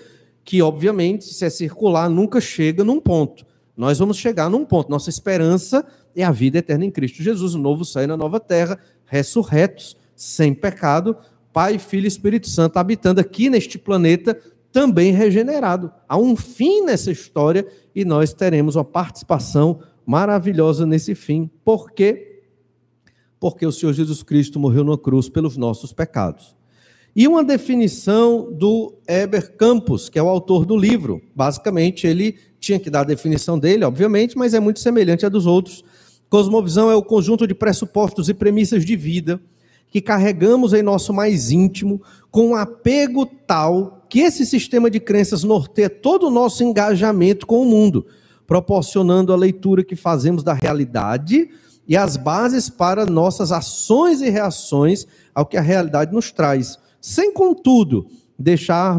que, obviamente, se é circular, nunca chega num ponto. Nós vamos chegar num ponto. Nossa esperança é a vida eterna em Cristo Jesus, o novo céu e na nova terra, ressurretos, sem pecado, Pai, Filho e Espírito Santo, habitando aqui neste planeta, também regenerado. Há um fim nessa história e nós teremos uma participação maravilhosa nesse fim. Por quê? Porque o Senhor Jesus Cristo morreu na cruz pelos nossos pecados. E uma definição do Heber Campos, que é o autor do livro. Basicamente, ele tinha que dar a definição dele, obviamente, mas é muito semelhante à dos outros. Cosmovisão é o conjunto de pressupostos e premissas de vida que carregamos em nosso mais íntimo, com um apego tal que esse sistema de crenças norteia todo o nosso engajamento com o mundo, proporcionando a leitura que fazemos da realidade e as bases para nossas ações e reações ao que a realidade nos traz, sem, contudo, deixar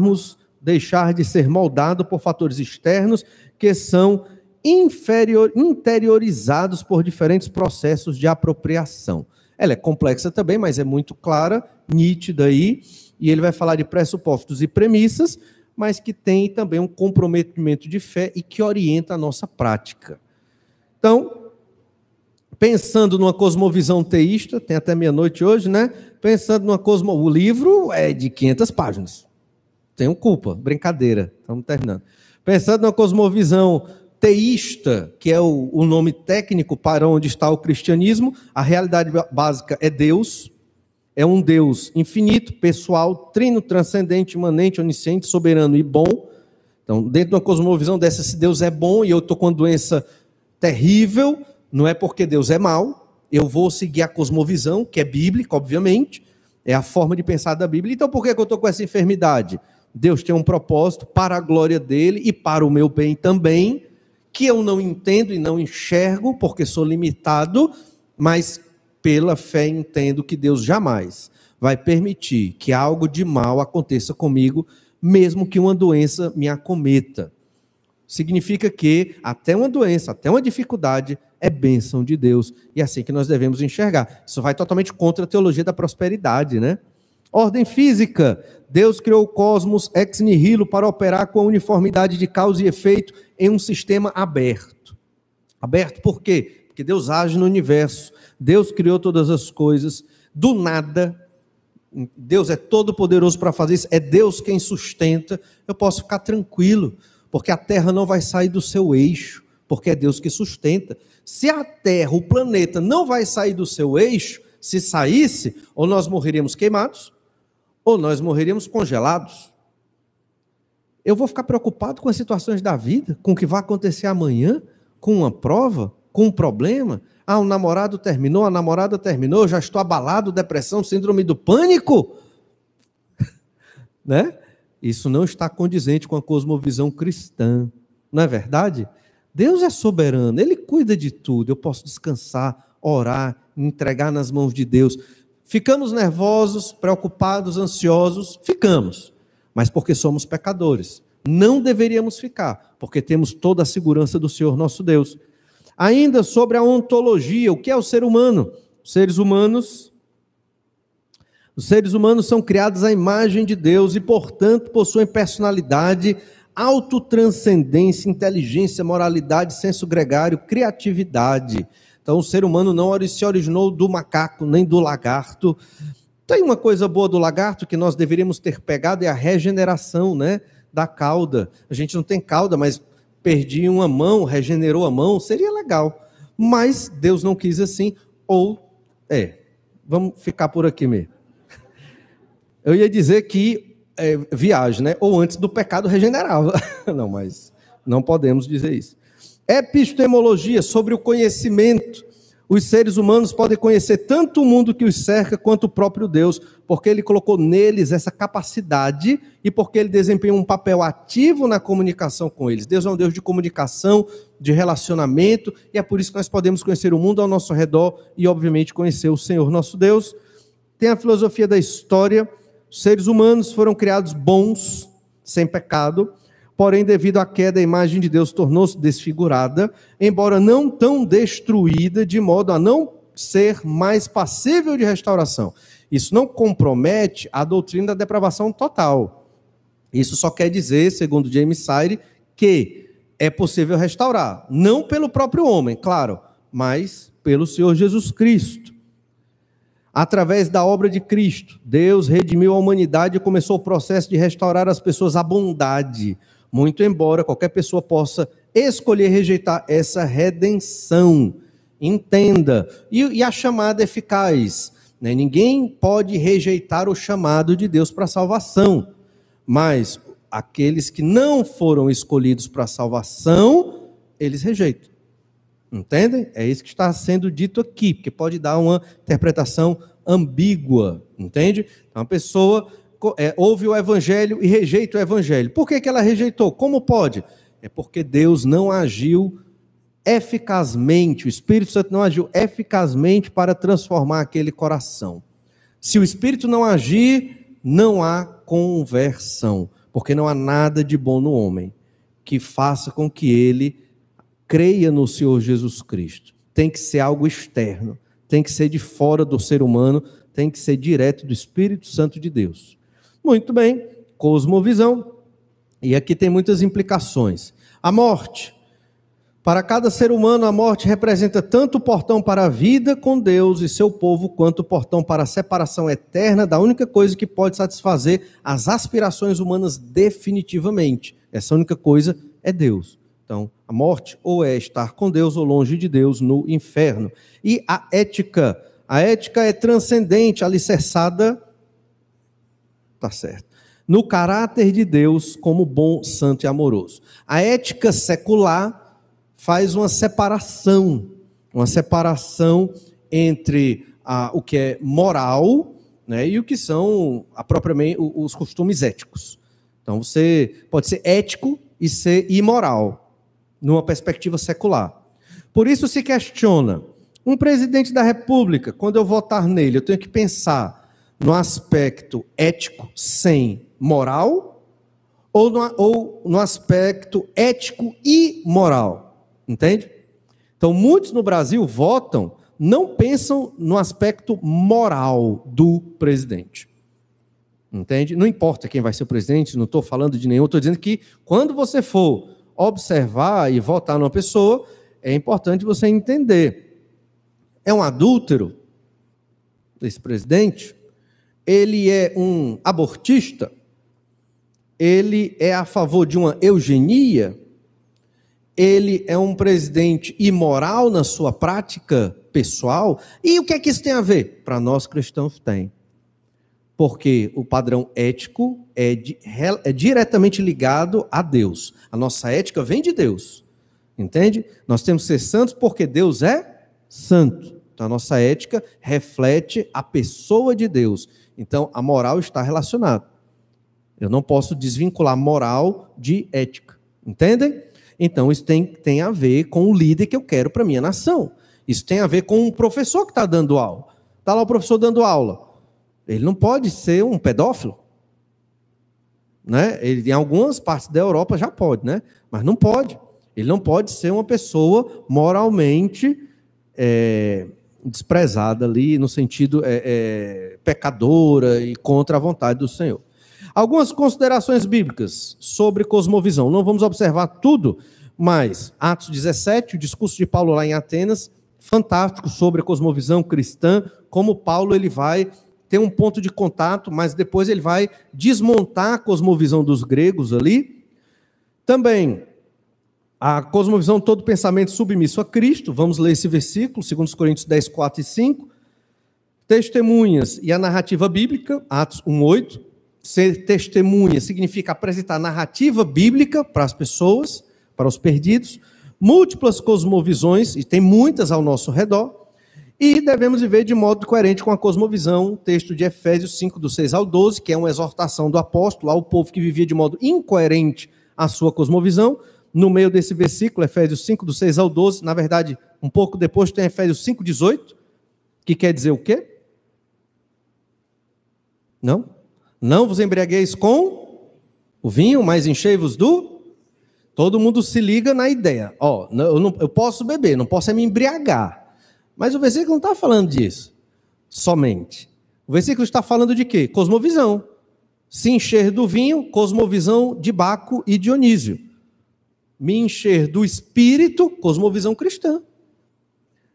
de ser moldado por fatores externos que são interiorizados por diferentes processos de apropriação. Ela é complexa também, mas é muito clara, nítida aí, e ele vai falar de pressupostos e premissas, mas que tem também um comprometimento de fé e que orienta a nossa prática. Então, pensando numa cosmovisão teísta, tem até meia-noite hoje, né? Pensando numa o livro é de 500 páginas. Tenho culpa, brincadeira, estamos terminando. Pensando numa cosmovisão teísta, que é o nome técnico para onde está o cristianismo, a realidade básica é Deus, é um Deus infinito, pessoal, trino, transcendente, imanente, onisciente, soberano e bom. Então, dentro de uma cosmovisão dessa, se Deus é bom e eu estou com uma doença terrível, não é porque Deus é mau, eu vou seguir a cosmovisão, que é bíblica, obviamente, é a forma de pensar da Bíblia. Então, por que eu estou com essa enfermidade? Deus tem um propósito para a glória dele e para o meu bem também, que eu não entendo e não enxergo, porque sou limitado, mas pela fé entendo que Deus jamais vai permitir que algo de mal aconteça comigo, mesmo que uma doença me acometa. Significa que até uma doença, até uma dificuldade, é bênção de Deus, e é assim que nós devemos enxergar. Isso vai totalmente contra a teologia da prosperidade, né? Ordem física. Deus criou o cosmos ex nihilo para operar com a uniformidade de causa e efeito em um sistema aberto. Aberto por quê? Porque Deus age no universo. Deus criou todas as coisas do nada. Deus é todo poderoso para fazer isso. É Deus quem sustenta. Eu posso ficar tranquilo, porque a Terra não vai sair do seu eixo, porque é Deus que sustenta. Se a Terra, o planeta, não vai sair do seu eixo, se saísse, ou nós morreríamos queimados, ou nós morreríamos congelados. Eu vou ficar preocupado com as situações da vida, com o que vai acontecer amanhã, com uma prova, com um problema. Ah, o namorado terminou, a namorada terminou, já estou abalado, depressão, síndrome do pânico. Né? Isso não está condizente com a cosmovisão cristã, não é verdade? Deus é soberano, Ele cuida de tudo, eu posso descansar, orar, me entregar nas mãos de Deus. Ficamos nervosos, preocupados, ansiosos? Ficamos, mas porque somos pecadores. Não deveríamos ficar, porque temos toda a segurança do Senhor nosso Deus. Ainda sobre a ontologia, o que é o ser humano? Os seres humanos são criados à imagem de Deus e, portanto, possuem personalidade, autotranscendência, inteligência, moralidade, senso gregário, criatividade. Então, o ser humano não se originou do macaco, nem do lagarto. Tem uma coisa boa do lagarto que nós deveríamos ter pegado, é a regeneração, né, da cauda. A gente não tem cauda, mas perdi uma mão, regenerou a mão, seria legal. Mas Deus não quis assim, vamos ficar por aqui mesmo. Eu ia dizer que viagem, né? Ou antes do pecado regenerava. Não, mas não podemos dizer isso. Epistemologia, sobre o conhecimento. Os seres humanos podem conhecer tanto o mundo que os cerca quanto o próprio Deus, porque Ele colocou neles essa capacidade e porque Ele desempenha um papel ativo na comunicação com eles. Deus é um Deus de comunicação, de relacionamento, e é por isso que nós podemos conhecer o mundo ao nosso redor e, obviamente, conhecer o Senhor nosso Deus. Tem a filosofia da história. Os seres humanos foram criados bons, sem pecado, porém, devido à queda, a imagem de Deus tornou-se desfigurada, embora não tão destruída, de modo a não ser mais passível de restauração. Isso não compromete a doutrina da depravação total. Isso só quer dizer, segundo James Sire, que é possível restaurar, não pelo próprio homem, claro, mas pelo Senhor Jesus Cristo. Através da obra de Cristo, Deus redimiu a humanidade e começou o processo de restaurar as pessoas à bondade, muito embora qualquer pessoa possa escolher rejeitar essa redenção. Entenda. E a chamada eficaz, né? Ninguém pode rejeitar o chamado de Deus para a salvação, mas aqueles que não foram escolhidos para a salvação, eles rejeitam. Entendem? É isso que está sendo dito aqui, porque pode dar uma interpretação ambígua, entende? Então, a pessoa ouve o evangelho e rejeita o evangelho. Por que ela rejeitou? Como pode? É porque Deus não agiu eficazmente, o Espírito Santo não agiu eficazmente para transformar aquele coração. Se o Espírito não agir, não há conversão, porque não há nada de bom no homem que faça com que ele creia no Senhor Jesus Cristo. Tem que ser algo externo, tem que ser de fora do ser humano, tem que ser direto do Espírito Santo de Deus. Muito bem, cosmovisão, e aqui tem muitas implicações. A morte. Para cada ser humano, a morte representa tanto o portão para a vida com Deus e seu povo, quanto o portão para a separação eterna da única coisa que pode satisfazer as aspirações humanas definitivamente. Essa única coisa é Deus. Então, a morte ou é estar com Deus ou longe de Deus no inferno. E a ética é transcendente, alicerçada, tá certo, no caráter de Deus como bom, santo e amoroso. A ética secular faz uma separação entre o que é moral, né, e o que são propriamente os costumes éticos. Então, você pode ser ético e ser imoral, numa perspectiva secular. Por isso se questiona, um presidente da República, quando eu votar nele, eu tenho que pensar no aspecto ético sem moral, ou no aspecto ético e moral, entende? Então, muitos no Brasil votam, não pensam no aspecto moral do presidente, entende? Não importa quem vai ser o presidente, não estou falando de nenhum, estou dizendo que quando você for observar e votar numa pessoa, é importante você entender. É um adúltero, esse presidente? Ele é um abortista? Ele é a favor de uma eugenia? Ele é um presidente imoral na sua prática pessoal? E o que é que isso tem a ver? Para nós cristãos tem. Porque o padrão ético é diretamente ligado a Deus. A nossa ética vem de Deus, entende? Nós temos que ser santos porque Deus é santo. Então, a nossa ética reflete a pessoa de Deus. Então, a moral está relacionada. Eu não posso desvincular moral de ética, entendem? Então, isso tem a ver com o líder que eu quero para a minha nação. Isso tem a ver com um professor que está dando aula. Está lá o professor dando aula. Ele não pode ser um pedófilo. Né? Ele, em algumas partes da Europa já pode, né? Mas não pode. Ele não pode ser uma pessoa moralmente desprezada ali, no sentido pecadora e contra a vontade do Senhor. Algumas considerações bíblicas sobre cosmovisão. Não vamos observar tudo, mas Atos 17, o discurso de Paulo lá em Atenas, fantástico sobre a cosmovisão cristã, como Paulo ele vai ter um ponto de contato, mas depois ele vai desmontar a cosmovisão dos gregos ali. Também a cosmovisão, todo pensamento submisso a Cristo. Vamos ler esse versículo, 2 Coríntios 10, 4 e 5. Testemunhas e a narrativa bíblica, Atos 1, 8. Ser testemunha significa apresentar narrativa bíblica para as pessoas, para os perdidos. Múltiplas cosmovisões, e tem muitas ao nosso redor. E devemos viver de modo coerente com a cosmovisão, texto de Efésios 5, do 6 ao 12, que é uma exortação do apóstolo ao povo que vivia de modo incoerente à sua cosmovisão. No meio desse versículo, Efésios 5, do 6 ao 12, na verdade, um pouco depois tem Efésios 5, 18, que quer dizer o quê? Não? Não vos embriagueis com o vinho, mas enchei-vos do... Todo mundo se liga na ideia. Ó, eu posso beber, não posso me embriagar. Mas o versículo não está falando disso somente. O versículo está falando de quê? Cosmovisão. Se encher do vinho, cosmovisão de Baco e Dionísio. Me encher do espírito, cosmovisão cristã.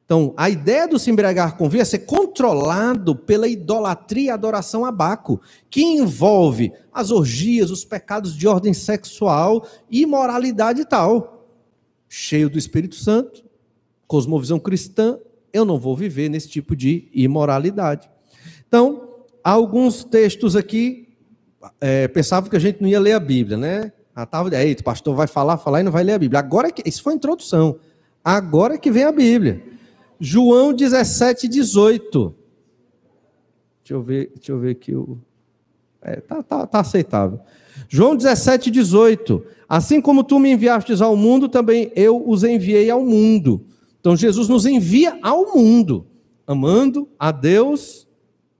Então, a ideia do se embriagar com vinho é ser controlado pela idolatria e adoração a Baco, que envolve as orgias, os pecados de ordem sexual e imoralidade e tal. Cheio do Espírito Santo, cosmovisão cristã, eu não vou viver nesse tipo de imoralidade. Então, há alguns textos aqui, pensava que a gente não ia ler a Bíblia, né? Eita, o pastor vai falar e não vai ler a Bíblia. Agora isso foi a introdução. Agora que vem a Bíblia. João 17, 18. Deixa eu ver aqui. Tá aceitável. João 17, 18. Assim como tu me enviastes ao mundo, também eu os enviei ao mundo. Então, Jesus nos envia ao mundo, amando a Deus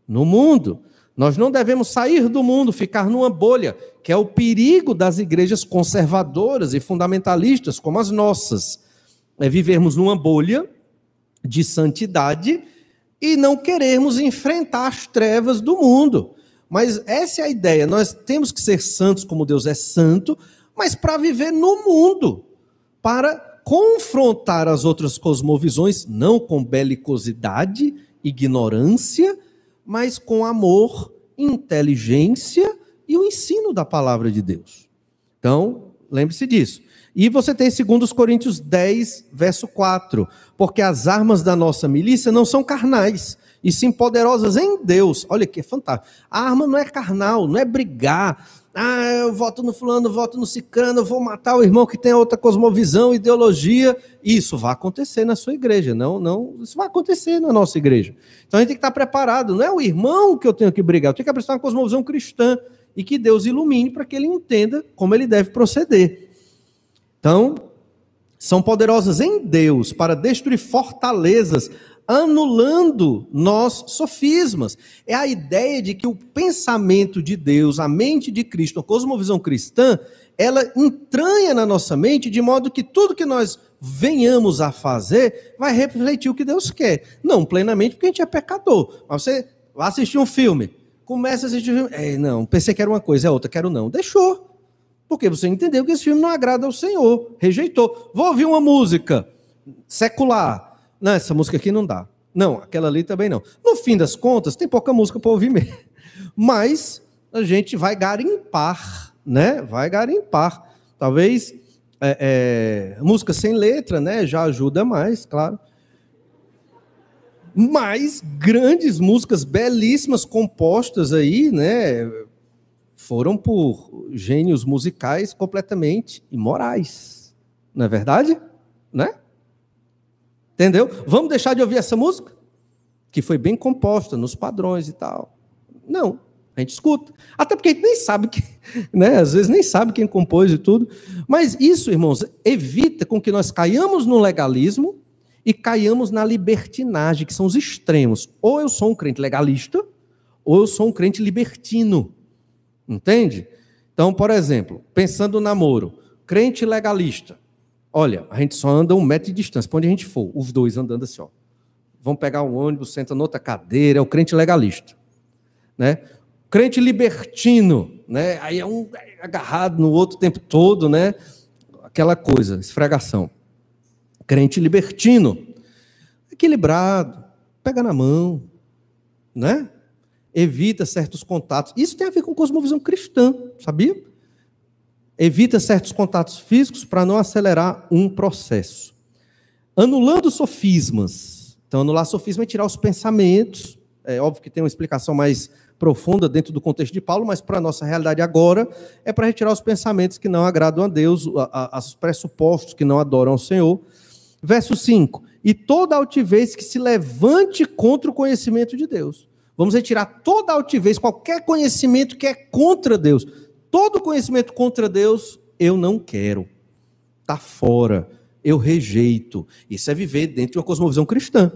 no mundo. Nós não devemos sair do mundo, ficar numa bolha, que é o perigo das igrejas conservadoras e fundamentalistas, como as nossas. É vivermos numa bolha de santidade e não querermos enfrentar as trevas do mundo. Mas essa é a ideia, nós temos que ser santos como Deus é santo, mas para viver no mundo, para confrontar as outras cosmovisões, não com belicosidade, ignorância, mas com amor, inteligência e o ensino da palavra de Deus. Então, lembre-se disso. E você tem 2 Coríntios 10, verso 4, porque as armas da nossa milícia não são carnais, e sim poderosas em Deus. Olha que fantástico. A arma não é carnal, não é brigar. Eu voto no fulano, voto no cicrano, eu vou matar o irmão que tem outra cosmovisão, ideologia. Isso vai acontecer na sua igreja, não, isso vai acontecer na nossa igreja. Então a gente tem que estar preparado, não é o irmão que eu tenho que brigar, eu tenho que apresentar uma cosmovisão cristã e que Deus ilumine para que ele entenda como ele deve proceder. Então, são poderosas em Deus para destruir fortalezas, anulando nós sofismas. É a ideia de que o pensamento de Deus, a mente de Cristo, a cosmovisão cristã, ela entranha na nossa mente de modo que tudo que nós venhamos a fazer vai refletir o que Deus quer. Não plenamente porque a gente é pecador. Mas você vai assistir um filme, começa a assistir um filme, não, pensei que era uma coisa, é outra, quero não. Deixou. Porque você entendeu que esse filme não agrada ao Senhor, rejeitou. Vou ouvir uma música secular. Não, essa música aqui não dá. Não, aquela ali também não. No fim das contas, tem pouca música para ouvir mesmo. Mas a gente vai garimpar, né? Vai garimpar. Talvez música sem letra, né? Já ajuda mais, claro. Mas grandes músicas belíssimas compostas aí, né? Foram por gênios musicais completamente imorais. Não é verdade? Né? Entendeu? Vamos deixar de ouvir essa música? Que foi bem composta, nos padrões e tal. Não, a gente escuta. Até porque a gente nem sabe, né? Às vezes nem sabe quem compôs e tudo. Mas isso, irmãos, evita com que nós caiamos no legalismo e caiamos na libertinagem, que são os extremos. Ou eu sou um crente legalista, ou eu sou um crente libertino. Entende? Então, por exemplo, pensando no namoro, crente legalista. Olha, a gente só anda 1 metro de distância, para onde a gente for, os dois andando assim, ó. Vão pegar um ônibus, senta noutra cadeira, é o crente legalista. Né? Crente libertino, né? Aí é um agarrado no outro o tempo todo, né? Aquela coisa, esfregação. Crente libertino, equilibrado, pega na mão, né? Evita certos contatos. Isso tem a ver com cosmovisão cristã, sabia? Evita certos contatos físicos para não acelerar um processo. Anulando sofismas. Então, anular sofisma é tirar os pensamentos. É óbvio que tem uma explicação mais profunda dentro do contexto de Paulo, mas para a nossa realidade agora é para retirar os pensamentos que não agradam a Deus, os pressupostos que não adoram ao Senhor. Verso 5. E toda altivez que se levante contra o conhecimento de Deus. Vamos retirar toda altivez, qualquer conhecimento que é contra Deus. Todo conhecimento contra Deus, eu não quero. Está fora. Eu rejeito. Isso é viver dentro de uma cosmovisão cristã.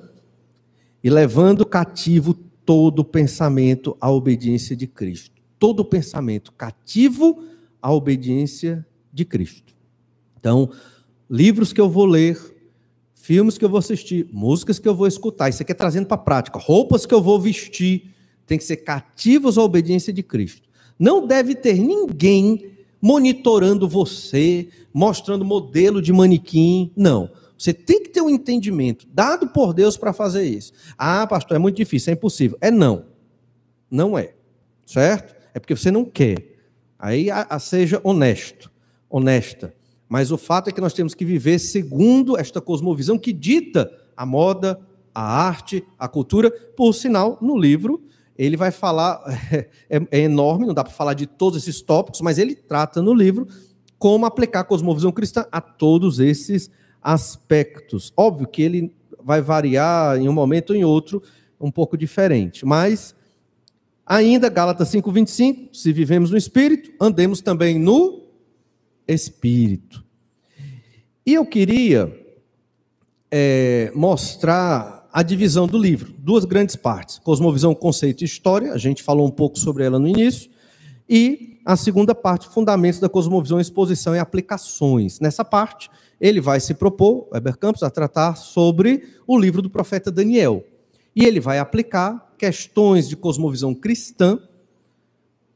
E levando cativo todo pensamento à obediência de Cristo. Todo pensamento cativo à obediência de Cristo. Então, livros que eu vou ler, filmes que eu vou assistir, músicas que eu vou escutar, isso aqui é trazendo para a prática, roupas que eu vou vestir, tem que ser cativos à obediência de Cristo. Não deve ter ninguém monitorando você, mostrando modelo de manequim, não. Você tem que ter um entendimento dado por Deus para fazer isso. Ah, pastor, é muito difícil, é impossível. É não. Não é. Certo? É porque você não quer. Aí seja honesto, honesta. Mas o fato é que nós temos que viver segundo esta cosmovisão que dita a moda, a arte, a cultura. Por sinal, no livro, ele vai falar, é enorme, não dá para falar de todos esses tópicos, mas ele trata no livro como aplicar a cosmovisão cristã a todos esses aspectos. Óbvio que ele vai variar em um momento ou em outro, um pouco diferente. Mas, ainda, Gálatas 5:25, se vivemos no Espírito, andemos também no Espírito. E eu queria mostrar a divisão do livro, duas grandes partes. Cosmovisão, conceito e história, a gente falou um pouco sobre ela no início, e a segunda parte, fundamentos da cosmovisão, exposição e aplicações. Nessa parte, ele vai se propor, Weber Campos, a tratar sobre o livro do profeta Daniel. E ele vai aplicar questões de cosmovisão cristã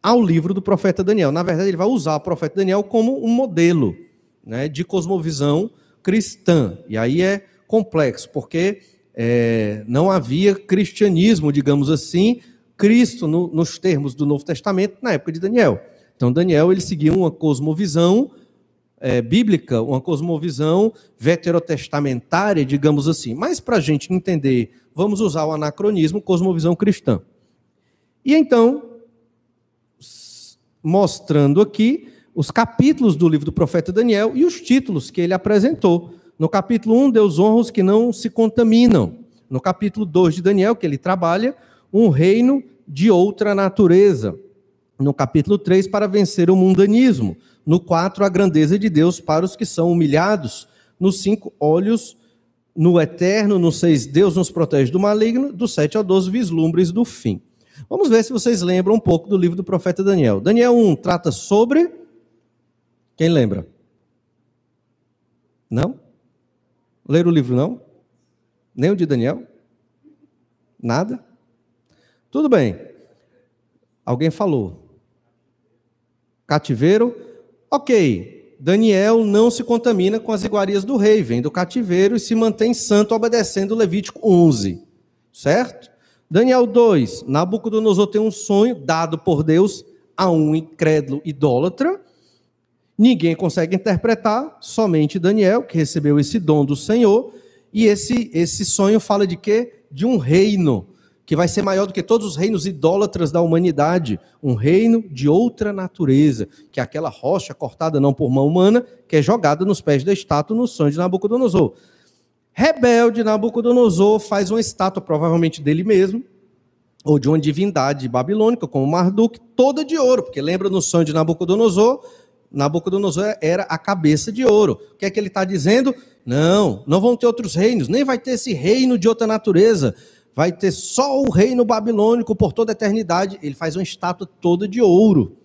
ao livro do profeta Daniel. Na verdade, ele vai usar o profeta Daniel como um modelo, né, de cosmovisão cristã. E aí é complexo, porque não havia cristianismo, digamos assim, Cristo nos termos do Novo Testamento na época de Daniel. Então, Daniel ele seguia uma cosmovisão bíblica, uma cosmovisão veterotestamentária, digamos assim. Mas, para a gente entender, vamos usar o anacronismo, cosmovisão cristã. E então, mostrando aqui os capítulos do livro do profeta Daniel e os títulos que ele apresentou. No capítulo 1, Deus honra os que não se contaminam. No capítulo 2 de Daniel, que ele trabalha, um reino de outra natureza. No capítulo 3, para vencer o mundanismo. No 4, a grandeza de Deus para os que são humilhados. No 5, olhos no eterno. No 6, Deus nos protege do maligno. Do 7 ao 12, vislumbres do fim. Vamos ver se vocês lembram um pouco do livro do profeta Daniel. Daniel 1 trata sobre... Quem lembra? Não? Ler o livro não? Nem o de Daniel? Nada? Tudo bem. Alguém falou. Cativeiro? Ok. Daniel não se contamina com as iguarias do rei, vem do cativeiro e se mantém santo obedecendo Levítico 11. Certo? Daniel 2. Nabucodonosor tem um sonho dado por Deus a um incrédulo idólatra. Ninguém consegue interpretar, somente Daniel, que recebeu esse dom do Senhor. E esse sonho fala de quê? De um reino que vai ser maior do que todos os reinos idólatras da humanidade. Um reino de outra natureza, que é aquela rocha cortada não por mão humana, que é jogada nos pés da estátua no sonho de Nabucodonosor. Rebelde, Nabucodonosor faz uma estátua, provavelmente dele mesmo, ou de uma divindade babilônica, como Marduk, toda de ouro, porque lembra no sonho de Nabucodonosor era a cabeça de ouro. O que é que ele está dizendo? Não vão ter outros reinos, nem vai ter esse reino de outra natureza. Vai ter só o reino babilônico por toda a eternidade. Ele faz uma estátua toda de ouro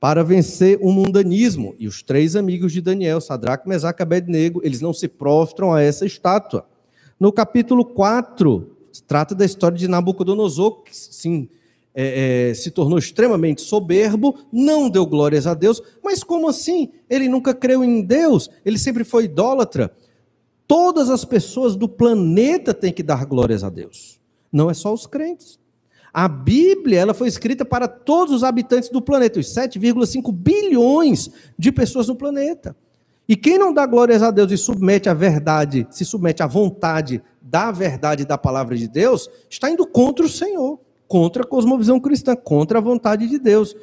para vencer o mundanismo. E os 3 amigos de Daniel, Sadraque, Mesaque e Abednego, eles não se prostram a essa estátua. No capítulo 4, trata da história de Nabucodonosor, que sim, se tornou extremamente soberbo, não deu glórias a Deus. Mas como assim? Ele nunca creu em Deus, ele sempre foi idólatra. Todas as pessoas do planeta têm que dar glórias a Deus, não é só os crentes. A Bíblia, ela foi escrita para todos os habitantes do planeta, os 7,5 bilhões de pessoas no planeta. E quem não dá glórias a Deus e submete à verdade, se submete à vontade da verdade da palavra de Deus, está indo contra o Senhor, contra a cosmovisão cristã, contra a vontade de Deus.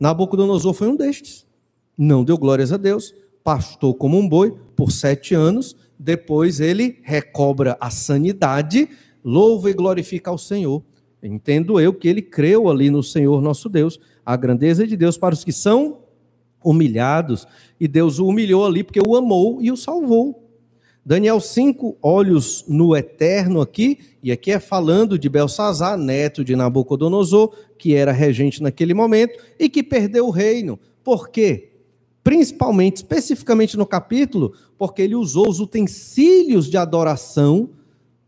Nabucodonosor foi um destes. Não deu glórias a Deus, pastou como um boi por 7 anos, depois ele recobra a sanidade, louva e glorifica ao Senhor. Entendo eu que ele creu ali no Senhor nosso Deus, a grandeza de Deus para os que são humilhados, e Deus o humilhou ali porque o amou e o salvou. Daniel 5, olhos no eterno aqui, e aqui é falando de Belsazar, neto de Nabucodonosor, que era regente naquele momento, e que perdeu o reino. Por quê? Principalmente, especificamente no capítulo, porque ele usou os utensílios de adoração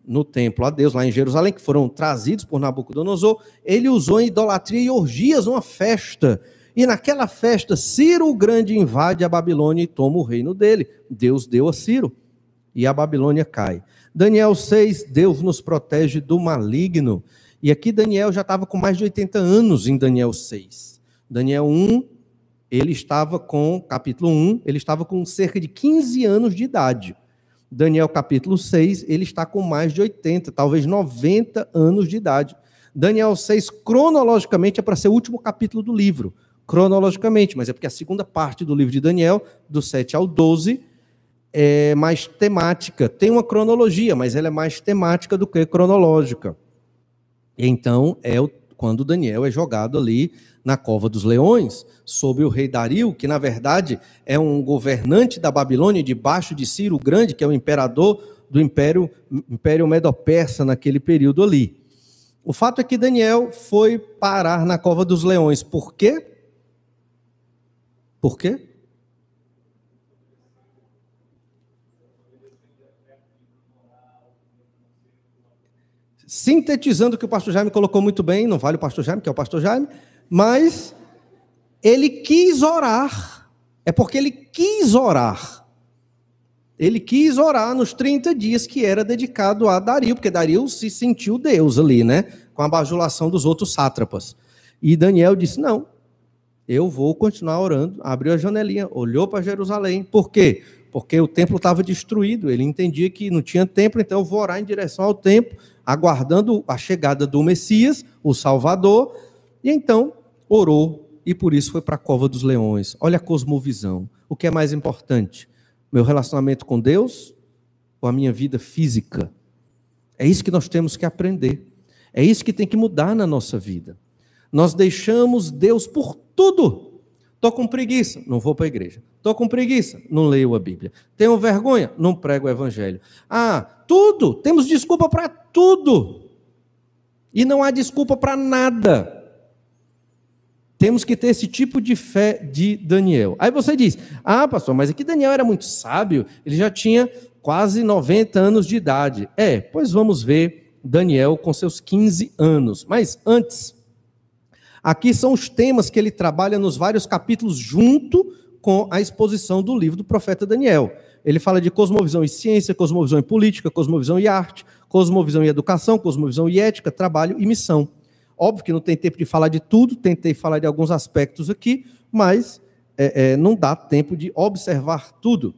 no templo a Deus, lá em Jerusalém, que foram trazidos por Nabucodonosor. Ele usou em idolatria e orgias, uma festa. E naquela festa, Ciro o Grande invade a Babilônia e toma o reino dele. Deus deu a Ciro. E a Babilônia cai. Daniel 6, Deus nos protege do maligno. E aqui Daniel já estava com mais de 80 anos em Daniel 6. Daniel 1, ele estava com, capítulo 1, ele estava com cerca de 15 anos de idade. Daniel capítulo 6, ele está com mais de 80, talvez 90 anos de idade. Daniel 6, cronologicamente, é para ser o último capítulo do livro. Cronologicamente, mas é porque a segunda parte do livro de Daniel, do 7 ao 12, é mais temática. Tem uma cronologia, mas ela é mais temática do que cronológica. Então, quando Daniel é jogado ali na cova dos leões, sob o rei Dario, que na verdade é um governante da Babilônia, debaixo de Ciro o Grande, que é o imperador do Império Medo-Persa naquele período ali. O fato é que Daniel foi parar na cova dos leões. Por quê? Por quê? Sintetizando o que o pastor Jaime colocou muito bem, não vale o pastor Jaime, que é o pastor Jaime, mas ele quis orar. É porque ele quis orar. Ele quis orar nos 30 dias que era dedicado a Dario, porque Dario se sentiu Deus ali, né? Com a bajulação dos outros sátrapas. E Daniel disse, não, eu vou continuar orando. Abriu a janelinha, olhou para Jerusalém. Por quê? Porque o templo estava destruído. Ele entendia que não tinha templo, então eu vou orar em direção ao templo, aguardando a chegada do Messias, o Salvador. E então orou, e por isso foi para a cova dos leões. Olha a cosmovisão. O que é mais importante? Meu relacionamento com Deus ou a minha vida física? É isso que nós temos que aprender. É isso que tem que mudar na nossa vida. Nós deixamos Deus por tudo. Estou com preguiça, não vou para a igreja. Estou com preguiça, não leio a Bíblia. Tenho vergonha, não prego o Evangelho. Tudo, temos desculpa para tudo. E não há desculpa para nada. Temos que ter esse tipo de fé de Daniel. Aí você diz, pastor, mas aqui Daniel era muito sábio, ele já tinha quase 90 anos de idade. Pois vamos ver Daniel com seus 15 anos. Mas antes, aqui são os temas que ele trabalha nos vários capítulos junto com a exposição do livro do profeta Daniel. Ele fala de cosmovisão e ciência, cosmovisão e política, cosmovisão e arte, cosmovisão e educação, cosmovisão e ética, trabalho e missão. Óbvio que não tem tempo de falar de tudo, tentei falar de alguns aspectos aqui, mas não dá tempo de observar tudo.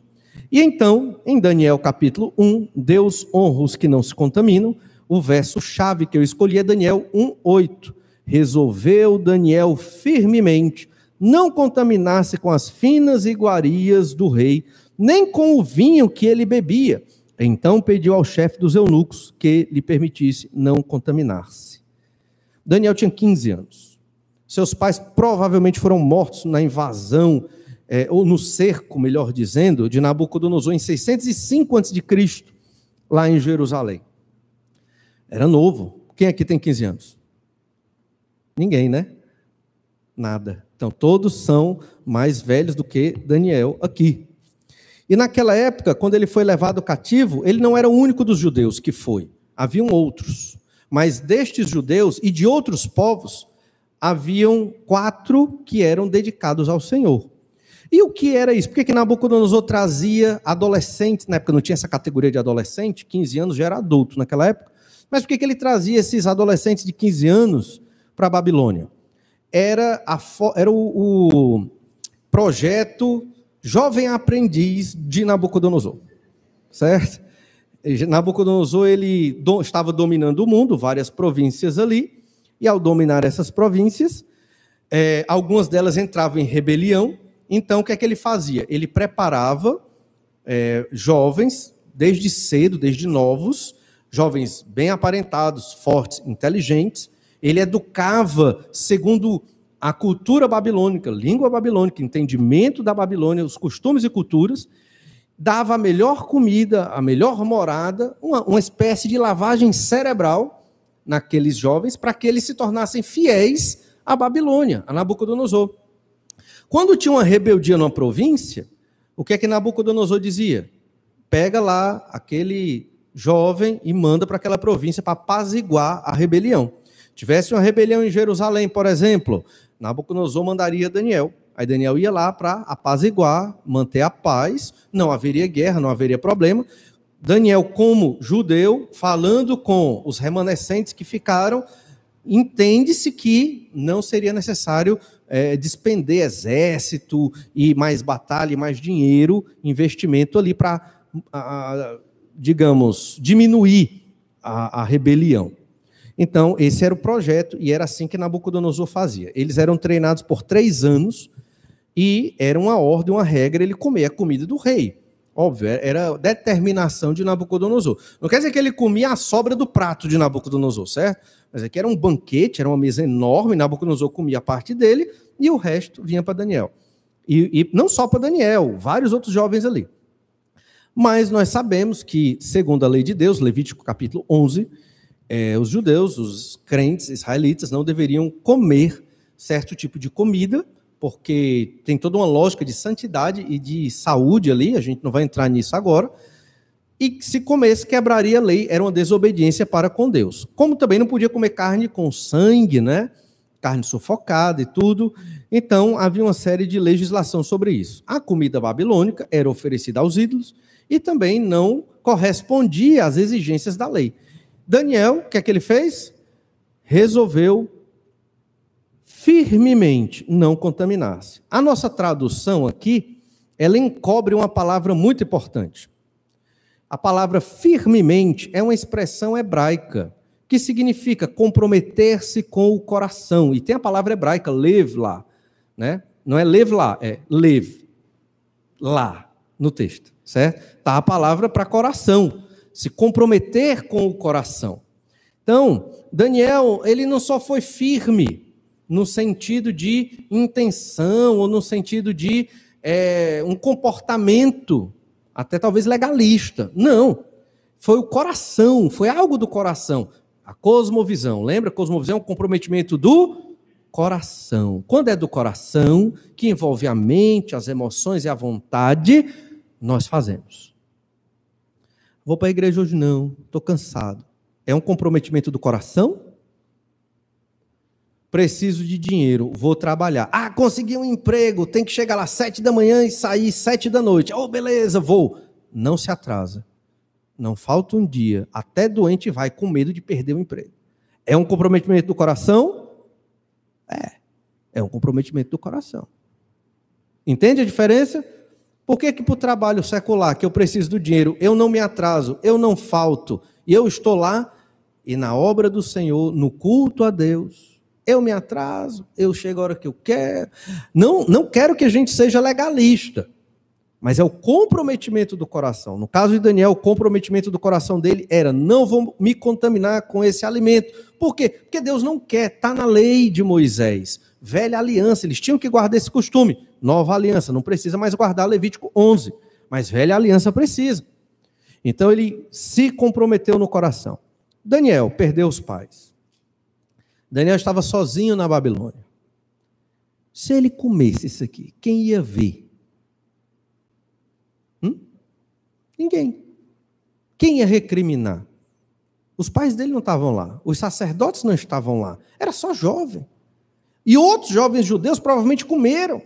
E então, em Daniel capítulo 1, Deus honra os que não se contaminam. O verso-chave que eu escolhi é Daniel 1:8. Resolveu Daniel firmemente não contaminar-se com as finas iguarias do rei, nem com o vinho que ele bebia. Então pediu ao chefe dos eunucos que lhe permitisse não contaminar-se. Daniel tinha 15 anos. Seus pais provavelmente foram mortos na invasão ou no cerco, melhor dizendo, de Nabucodonosor em 605 a.C., lá em Jerusalém. Era novo. Quem aqui tem 15 anos? Ninguém, né? Nada. Então, todos são mais velhos do que Daniel aqui. E naquela época, quando ele foi levado cativo, ele não era o único dos judeus que foi. Haviam outros. Mas destes judeus e de outros povos, haviam 4 que eram dedicados ao Senhor. E o que era isso? Por que Nabucodonosor trazia adolescentes? Na época não tinha essa categoria de adolescente, 15 anos já era adulto naquela época. Mas por que ele trazia esses adolescentes de 15 anos para a Babilônia? Era o projeto Jovem Aprendiz de Nabucodonosor, certo? Nabucodonosor ele estava dominando o mundo, várias províncias ali, e ao dominar essas províncias, algumas delas entravam em rebelião. Então, o que é que ele fazia? Ele preparava jovens, desde cedo, desde novos, jovens bem aparentados, fortes, inteligentes. Ele educava segundo a cultura babilônica, língua babilônica, entendimento da Babilônia, os costumes e culturas, dava a melhor comida, a melhor morada, uma espécie de lavagem cerebral naqueles jovens, para que eles se tornassem fiéis à Babilônia, a Nabucodonosor. Quando tinha uma rebeldia numa província, o que é que Nabucodonosor dizia? Pega lá aquele jovem e manda para aquela província para apaziguar a rebelião. Tivesse uma rebelião em Jerusalém, por exemplo, Nabucodonosor mandaria Daniel. Aí Daniel ia lá para apaziguar, manter a paz, não haveria guerra, não haveria problema. Daniel, como judeu, falando com os remanescentes que ficaram, entende-se que não seria necessário despender exército e mais batalha e mais dinheiro, investimento ali para, digamos, diminuir a rebelião. Então, esse era o projeto e era assim que Nabucodonosor fazia. Eles eram treinados por 3 anos e era uma ordem, uma regra, ele comer a comida do rei. Óbvio, era a determinação de Nabucodonosor. Não quer dizer que ele comia a sobra do prato de Nabucodonosor, certo? Mas é que era um banquete, era uma mesa enorme, Nabucodonosor comia a parte dele e o resto vinha para Daniel. E não só para Daniel, vários outros jovens ali. Mas nós sabemos que, segundo a lei de Deus, Levítico capítulo 11, os judeus, os crentes israelitas, não deveriam comer certo tipo de comida, porque tem toda uma lógica de santidade e de saúde ali, a gente não vai entrar nisso agora, e se comesse, quebraria a lei, era uma desobediência para com Deus. Como também não podia comer carne com sangue, né? Carne sufocada e tudo, então havia uma série de legislação sobre isso. A comida babilônica era oferecida aos ídolos e também não correspondia às exigências da lei. Daniel, o que é que ele fez? Resolveu firmemente não contaminar-se. A nossa tradução aqui, ela encobre uma palavra muito importante. A palavra firmemente é uma expressão hebraica que significa comprometer-se com o coração. E tem a palavra hebraica, lev lá, né? Não é lev lá, é lev lá no texto, certo? Tá a palavra para coração, se comprometer com o coração. Então, Daniel, ele não só foi firme no sentido de intenção ou no sentido de um comportamento até talvez legalista. Não, foi o coração, foi algo do coração. A cosmovisão, lembra? Cosmovisão é um comprometimento do coração. Quando é do coração, que envolve a mente, as emoções e a vontade, nós fazemos. Vou para a igreja hoje não, estou cansado. É um comprometimento do coração? Preciso de dinheiro, vou trabalhar. Ah, consegui um emprego, tem que chegar lá 7 da manhã e sair 7 da noite. Oh, beleza, vou. Não se atrasa. Não falta um dia, até doente vai com medo de perder o emprego. É um comprometimento do coração? É um comprometimento do coração. Entende a diferença? Por que para o trabalho secular, que eu preciso do dinheiro, eu não me atraso, eu não falto, e eu estou lá, e na obra do Senhor, no culto a Deus, eu me atraso, eu chego a hora que eu quero. Não quero que a gente seja legalista, mas é o comprometimento do coração. No caso de Daniel, o comprometimento do coração dele era: não vou me contaminar com esse alimento. Por quê? Porque Deus não quer, está na lei de Moisés, velha aliança, eles tinham que guardar esse costume. nova aliança, não precisa mais guardar Levítico 11, mas velha aliança precisa. Então ele se comprometeu no coração. Daniel perdeu os pais. Daniel estava sozinho na Babilônia. Se ele comesse isso aqui, quem ia ver? Ninguém. Quem ia recriminar? Os pais dele não estavam lá. Os sacerdotes não estavam lá. Era só jovem. E outros jovens judeus provavelmente comeram.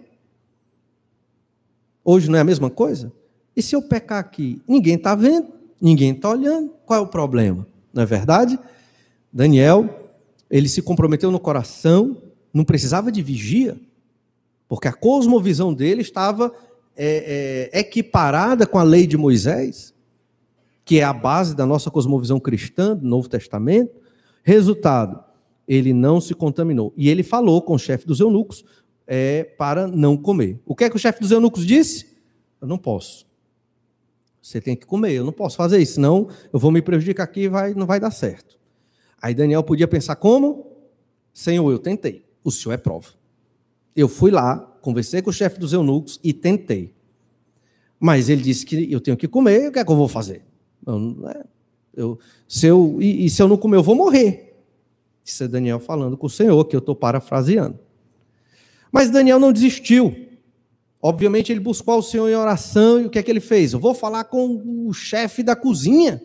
Hoje não é a mesma coisa? E se eu pecar aqui? Ninguém está vendo, ninguém está olhando. Qual é o problema? Não é verdade? Daniel, ele se comprometeu no coração, não precisava de vigia, porque a cosmovisão dele estava equiparada com a lei de Moisés, que é a base da nossa cosmovisão cristã, do Novo Testamento. Resultado, ele não se contaminou. E ele falou com o chefe dos eunucos para não comer. O que é que o chefe dos eunucos disse? Eu não posso. Você tem que comer, eu não posso fazer isso, senão eu vou me prejudicar aqui e não vai dar certo. Aí Daniel podia pensar como? Senhor, eu tentei, o Senhor é prova. Eu fui lá, conversei com o chefe dos eunucos e tentei. Mas ele disse que eu tenho que comer, o que é que eu vou fazer? Se eu não comer, eu vou morrer. Isso é Daniel falando com o Senhor, que eu estou parafraseando. Mas Daniel não desistiu. Obviamente ele buscou ao Senhor em oração, e o que é que ele fez? Eu vou falar com o chefe da cozinha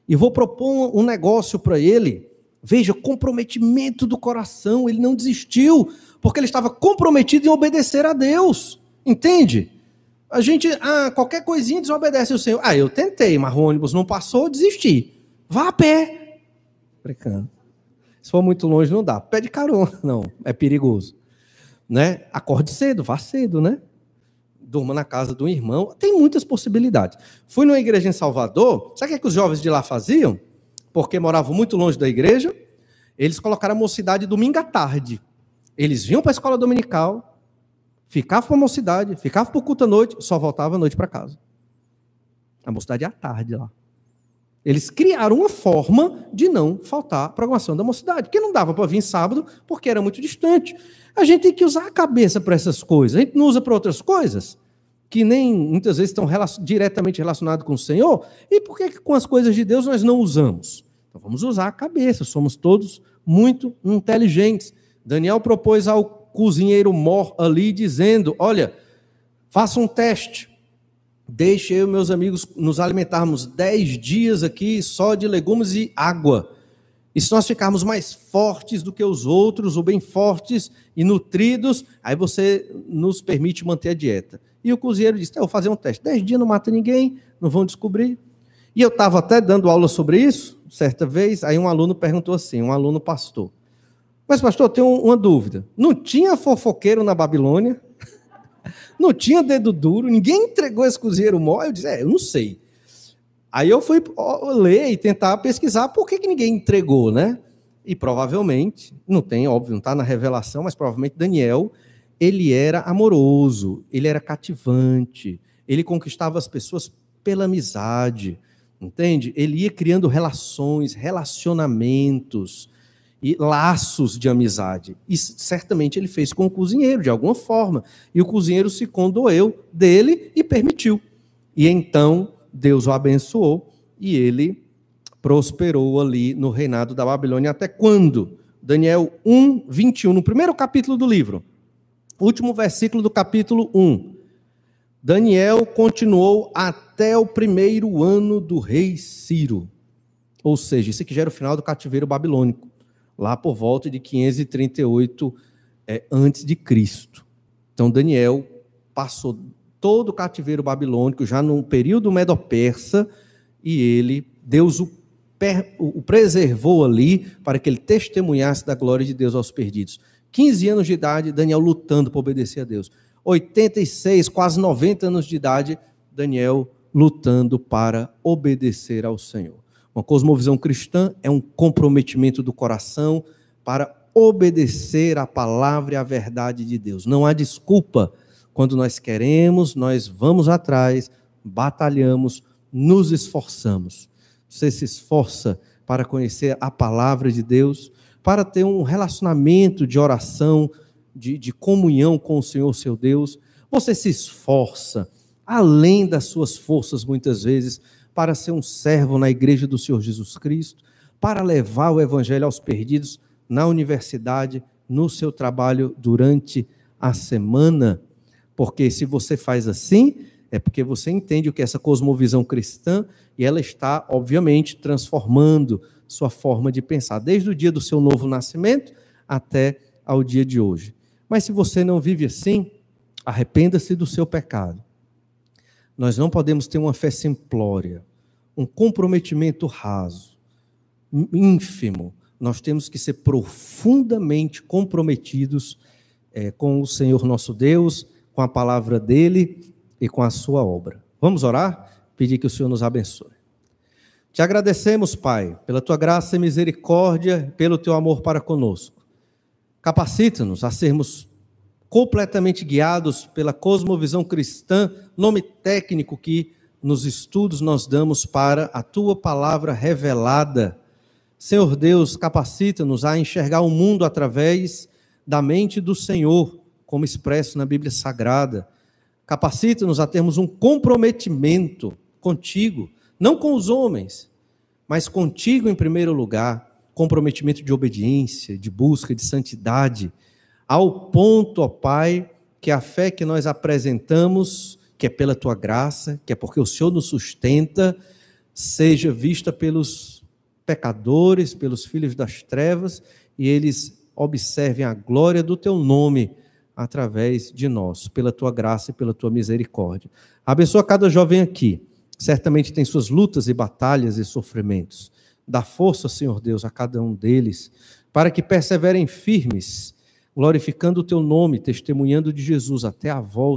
e vou propor um negócio para ele. Veja, comprometimento do coração, ele não desistiu, porque ele estava comprometido em obedecer a Deus. Entende? A gente, qualquer coisinha desobedece o Senhor. Eu tentei, mas o ônibus não passou, desisti. Vá a pé. Brincando. Se for muito longe não dá. Pede carona, não, é perigoso. Né? Acorde cedo, vá cedo, né? Durma na casa do irmão, tem muitas possibilidades. Fui numa igreja em Salvador, sabe o que os jovens de lá faziam? Porque moravam muito longe da igreja, eles colocaram a mocidade domingo à tarde. Eles vinham para a escola dominical, ficavam para a mocidade, ficavam para o culto à noite, só voltavam à noite para casa. A mocidade à tarde lá. Eles criaram uma forma de não faltar a programação da mocidade, porque não dava para vir sábado, porque era muito distante. A gente tem que usar a cabeça para essas coisas. A gente não usa para outras coisas, que nem muitas vezes estão diretamente relacionadas com o Senhor. E por que com as coisas de Deus nós não usamos? Então vamos usar a cabeça, somos todos muito inteligentes. Daniel propôs ao cozinheiro mor ali, dizendo, olha, faça um teste. Deixe eu e meus amigos nos alimentarmos 10 dias aqui só de legumes e água. E se nós ficarmos mais fortes do que os outros, ou bem fortes e nutridos, aí você nos permite manter a dieta. E o cozinheiro disse, eu vou fazer um teste. 10 dias não mata ninguém, não vão descobrir. E eu estava até dando aula sobre isso, certa vez, aí um aluno perguntou assim, um aluno pastor. Mas pastor, eu tenho uma dúvida. Não tinha fofoqueiro na Babilônia? Não tinha dedo duro, ninguém entregou esse cozinheiro mor. Eu disse, eu não sei. Aí eu fui ler e tentar pesquisar por que ninguém entregou, né? E provavelmente, não tem, óbvio, não está na revelação, mas provavelmente Daniel, ele era amoroso, ele era cativante, ele conquistava as pessoas pela amizade, entende? Ele ia criando relacionamentos e laços de amizade. E certamente ele fez com o cozinheiro, de alguma forma. E o cozinheiro se condoeu dele e permitiu. E então Deus o abençoou e ele prosperou ali no reinado da Babilônia. Até quando? Daniel 1, 21, no primeiro capítulo do livro. Último versículo do capítulo 1. Daniel continuou até o primeiro ano do rei Ciro. Ou seja, isso aqui já era o final do cativeiro babilônico. Lá por volta de 538 antes de Cristo. Então Daniel passou todo o cativeiro babilônico já no período medo-persa e Deus o preservou ali para que ele testemunhasse da glória de Deus aos perdidos. 15 anos de idade, Daniel lutando para obedecer a Deus. 86, quase 90 anos de idade, Daniel lutando para obedecer ao Senhor. Uma cosmovisão cristã é um comprometimento do coração para obedecer a palavra e a verdade de Deus. Não há desculpa. Quando nós queremos, nós vamos atrás, batalhamos, nos esforçamos. Você se esforça para conhecer a palavra de Deus, para ter um relacionamento de oração, de comunhão com o Senhor, seu Deus. Você se esforça, além das suas forças, muitas vezes, para ser um servo na igreja do Senhor Jesus Cristo, para levar o evangelho aos perdidos na universidade, no seu trabalho durante a semana. Porque se você faz assim, é porque você entende o que é essa cosmovisão cristã e ela está, obviamente, transformando sua forma de pensar, desde o dia do seu novo nascimento até ao dia de hoje. Mas se você não vive assim, arrependa-se do seu pecado. Nós não podemos ter uma fé simplória, um comprometimento raso, ínfimo. Nós temos que ser profundamente comprometidos com o Senhor nosso Deus, com a palavra dele e com a sua obra. Vamos orar? Pedir que o Senhor nos abençoe. Te agradecemos, Pai, pela tua graça e misericórdia, pelo teu amor para conosco. Capacita-nos a sermos completamente guiados pela cosmovisão cristã, nome técnico que nos estudos nós damos para a tua palavra revelada. Senhor Deus, capacita-nos a enxergar o mundo através da mente do Senhor, como expresso na Bíblia Sagrada. Capacita-nos a termos um comprometimento contigo, não com os homens, mas contigo em primeiro lugar, comprometimento de obediência, de busca, de santidade, ao ponto, ó Pai, que a fé que nós apresentamos, que é pela tua graça, que é porque o Senhor nos sustenta, seja vista pelos pecadores, pelos filhos das trevas, e eles observem a glória do teu nome através de nós, pela tua graça e pela tua misericórdia. Abençoa cada jovem aqui, certamente tem suas lutas e batalhas e sofrimentos. Dá força, Senhor Deus, a cada um deles, para que perseverem firmes, glorificando o teu nome, testemunhando de Jesus até a volta